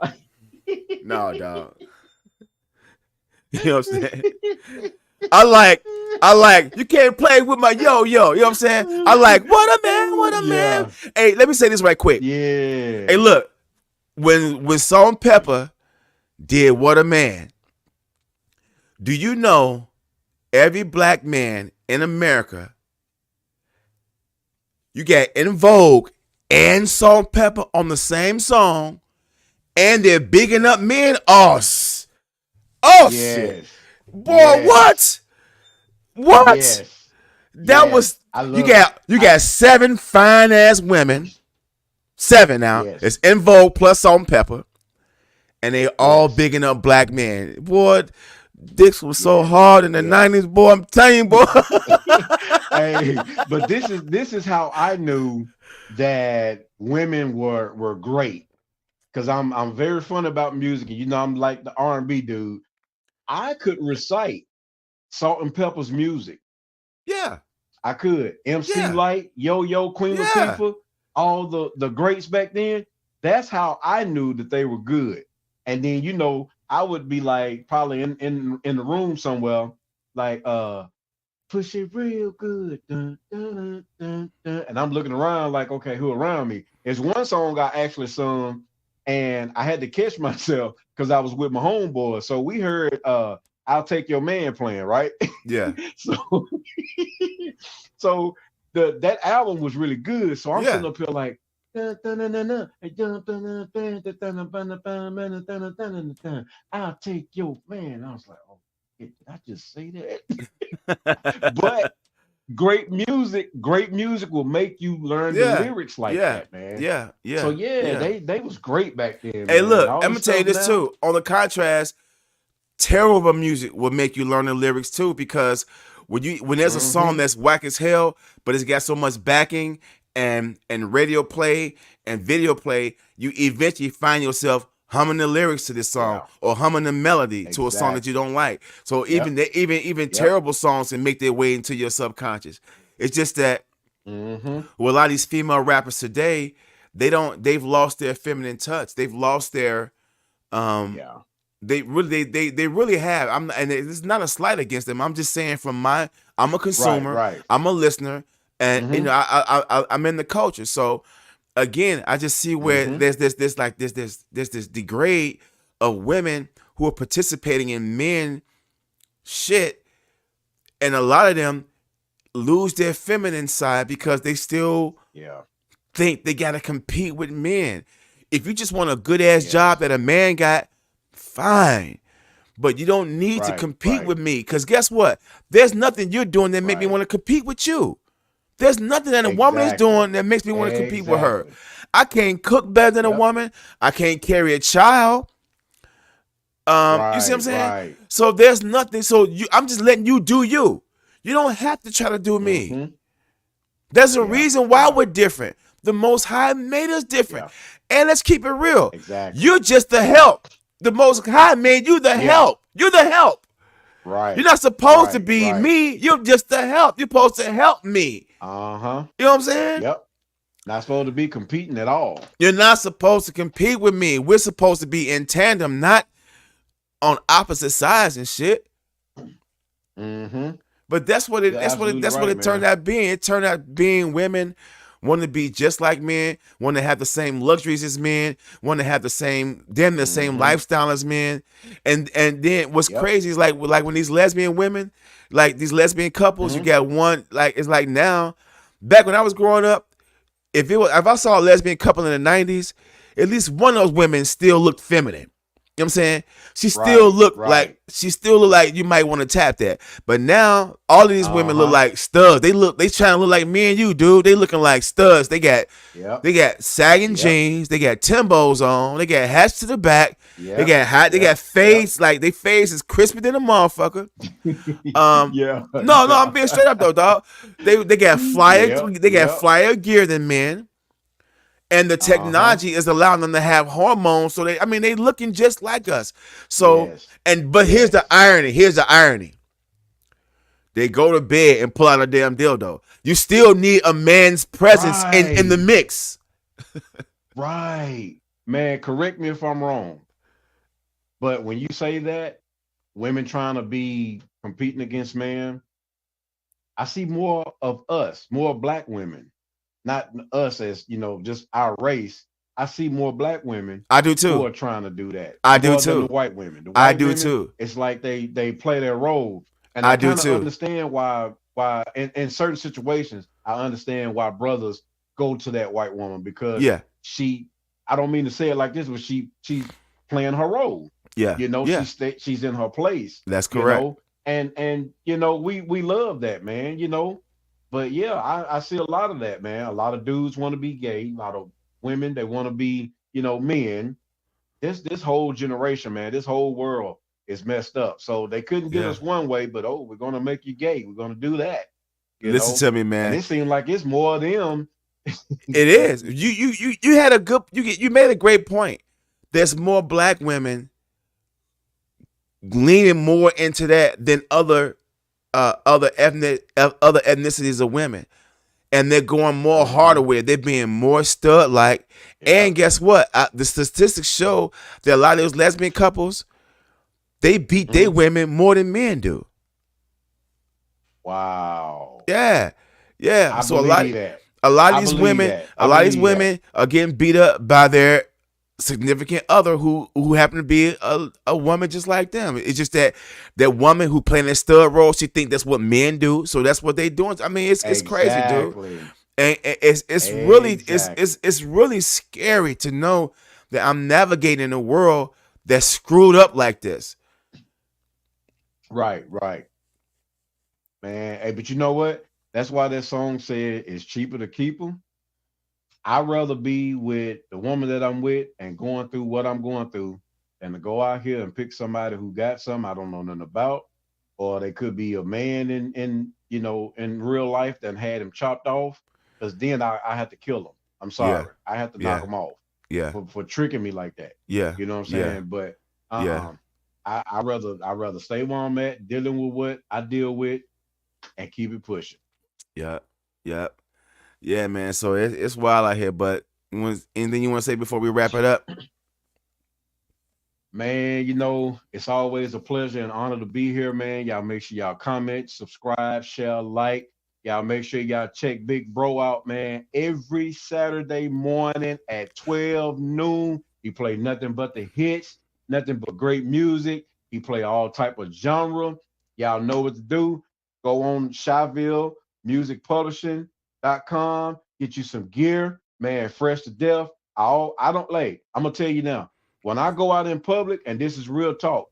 No, dog. You know what I'm saying? I like, you can't play with my yo. You know what I'm saying? I like, what a man. Hey, let me say this right quick. Yeah. Hey, look, when Salt and Pepper did What a Man, do you know every black man in America, you got In Vogue and Salt and Pepper on the same song, and they're bigging up men? Shit. Boy, what? Yes. That was you got 7 fine ass women. 7 now. It's In Vogue plus Salt and Pepper. And they all bigging up black men. Boy, dicks was so hard in the 90s, boy. I'm telling you, boy. Hey, but this is how I knew that women were great. Because I'm very fun about music, and I'm like the R&B dude. I could recite Salt and Pepper's music. Yeah. I could. MC Light, Yo-Yo, Queen Latifah, all the greats back then. That's how I knew that they were good. And then, I would be like probably in the room somewhere, like push it real good. Dun, dun, dun, dun. And I'm looking around like, okay, who around me? There's one song I actually sung, and I had to catch myself because I was with my homeboy. So we heard I'll Take Your Man playing, right? Yeah. So that album was really good. So I'm sitting up here like, I'll take your man. I was like, oh, did I just say that? But great music will make you learn the lyrics like that, man. Yeah. So they was great back then. Hey, man. look, All I'm the gonna tell you stuff this now- too. On the contrast, terrible music will make you learn the lyrics too, because when there's a song that's whack as hell, but it's got so much backing and radio play and video play, you eventually find yourself humming the lyrics to this song or humming the melody to a song that you don't like. So even terrible songs can make their way into your subconscious. It's just that with a lot of these female rappers today, they've lost their feminine touch. They've lost their they really have. And it's not a slight against them. I'm just saying I'm a consumer, Right. I'm a listener, and I'm in the culture. So again, I just see where there's this degrade of women who are participating in men shit, and a lot of them lose their feminine side because they still think they gotta compete with men. If you just want a good ass job that a man got, fine, but you don't need to compete with me, because guess what? There's nothing you're doing that make me want to compete with you. There's nothing that a woman is doing that makes me want to compete with her. I can't cook better than a woman. I can't carry a child. You see what I'm saying? Right. So there's nothing. So I'm just letting you do you. You don't have to try to do me. There's a reason why we're different. The Most High made us different. And let's keep it real. Exactly. You're just the help. The Most High made you the help. You're the help. Right. You're not supposed to be me. You're just the help. You're supposed to help me. Uh-huh. You know what I'm saying? Yep. Not supposed to be competing at all. You're not supposed to compete with me. We're supposed to be in tandem, not on opposite sides and shit. Mm-hmm. But that's what it turned out being. It turned out being women want to be just like men, want to have the same luxuries as men, want to have the same lifestyle as men. And then what's crazy is like when these lesbian women, like these lesbian couples, you got one, like it's like now, back when I was growing up, if I saw a lesbian couple in the 90s, at least one of those women still looked feminine. You know what I'm saying? She still looked like you might want to tap that. But now all of these women look like studs. They trying to look like me and you, dude. They looking like studs. They got sagging jeans. They got Timbos on. They got hats to the back. They got fades. Like they face is crispy than a motherfucker. No, I'm being straight up though, dog. They got flyer gear than men. And the technology is allowing them to have hormones, so they looking just like us. So, but here's the irony. They go to bed and pull out a damn dildo. You still need a man's presence in the mix. Right. Man, correct me if I'm wrong. But when you say that, women trying to be competing against men, I see more of us, more black women. Not us as, just our race. I see more black women. I do too. Who are trying to do that. I do more too. Than the white women. The white I do women, too. It's like they play their role. And I I do too. Understand why in certain situations, I understand why brothers go to that white woman because I don't mean to say it like this, but she's playing her role. Yeah. She's in her place. That's correct. And we love that, man, But I see a lot of that, man. A lot of dudes want to be gay. A lot of women, they want to be, men. This whole generation, man, this whole world is messed up. So they couldn't get us one way, but we're gonna make you gay. We're gonna do that. Listen to me, man. And it seems like it's more of them. It is. You had a good. You made a great point. There's more black women leaning more into that than other ethnicities of women, and they're going more harder with it. They're being more stud like, and guess what? The statistics show that a lot of those lesbian couples, they beat their women more than men do. Wow. Yeah. So a I lot of these women are getting beat up by their significant other who happen to be a woman just like them. It's just that woman who playing that stud role, she think that's what men do, so that's what they doing. I mean, it's crazy, dude. And it's really scary to know that I'm navigating a world that's screwed up like this. Right. Man, hey, but you know what? That's why that song said it's cheaper to keep them. I'd rather be with the woman that I'm with and going through what I'm going through than to go out here and pick somebody who got something I don't know nothing about, or they could be a man in real life that had him chopped off, because then I had to kill him. I'm sorry. Yeah. I had to knock him off. Yeah. For tricking me like that. Yeah. You know what I'm saying? Yeah. But Yeah. I rather stay where I'm at, dealing with what I deal with, and keep it pushing. Yep. Yeah, man. So it's wild out here. But anything you want to say before we wrap it up? Man, it's always a pleasure and honor to be here, man. Y'all make sure y'all comment, subscribe, share, like. Y'all make sure y'all check Big Bro out, man. Every Saturday morning at 12 noon, he play nothing but the hits, nothing but great music. He play all type of genre. Y'all know what to do. Go on Shyville Music Publishing.com, get you some gear, man, fresh to death. I'm gonna tell you now, when I go out in public, and this is real talk,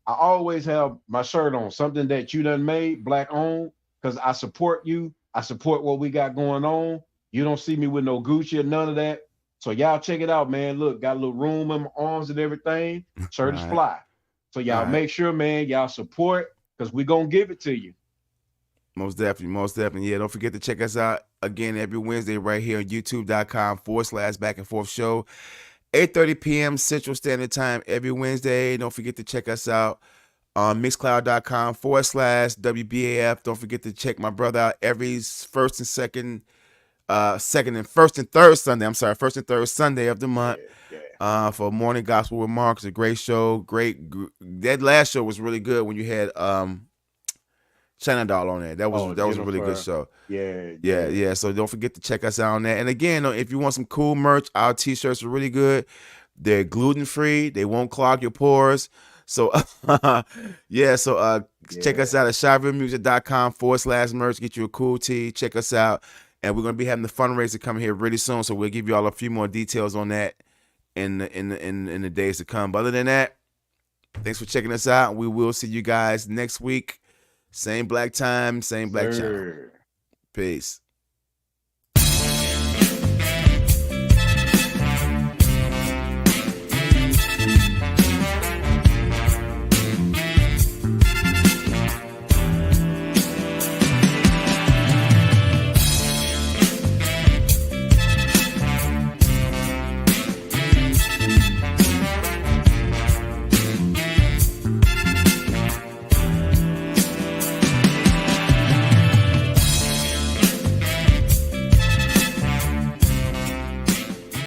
I always have my shirt on, something that you done made, black owned, because I support you. I support what we got going on. You don't see me with no Gucci or none of that. So y'all check it out, man. Look, got a little room in my arms and everything. Shirt is fly. So y'all make sure, man, y'all support, because we gonna give it to you. Most definitely. Yeah, don't forget to check us out again every Wednesday right here on youtube.com/Back and Forth Show. 8:30 p.m. Central Standard Time every Wednesday. Don't forget to check us out on mixcloud.com/WBAF. Don't forget to check my brother out every first and third Sunday. I'm sorry, first and third Sunday of the month. For Morning Gospel with Mark. It's a great show. That last show was really good when you had China Doll on there. That was a really good show. Yeah. So don't forget to check us out on that. And again, if you want some cool merch, our t-shirts are really good. They're gluten-free. They won't clog your pores. So check us out at ShyRealMusic.com/merch. Get you a cool tee. Check us out. And we're gonna be having the fundraiser coming here really soon. So we'll give you all a few more details on that in the days to come. But other than that, thanks for checking us out. We will see you guys next week. Same black time, same black channel. Peace.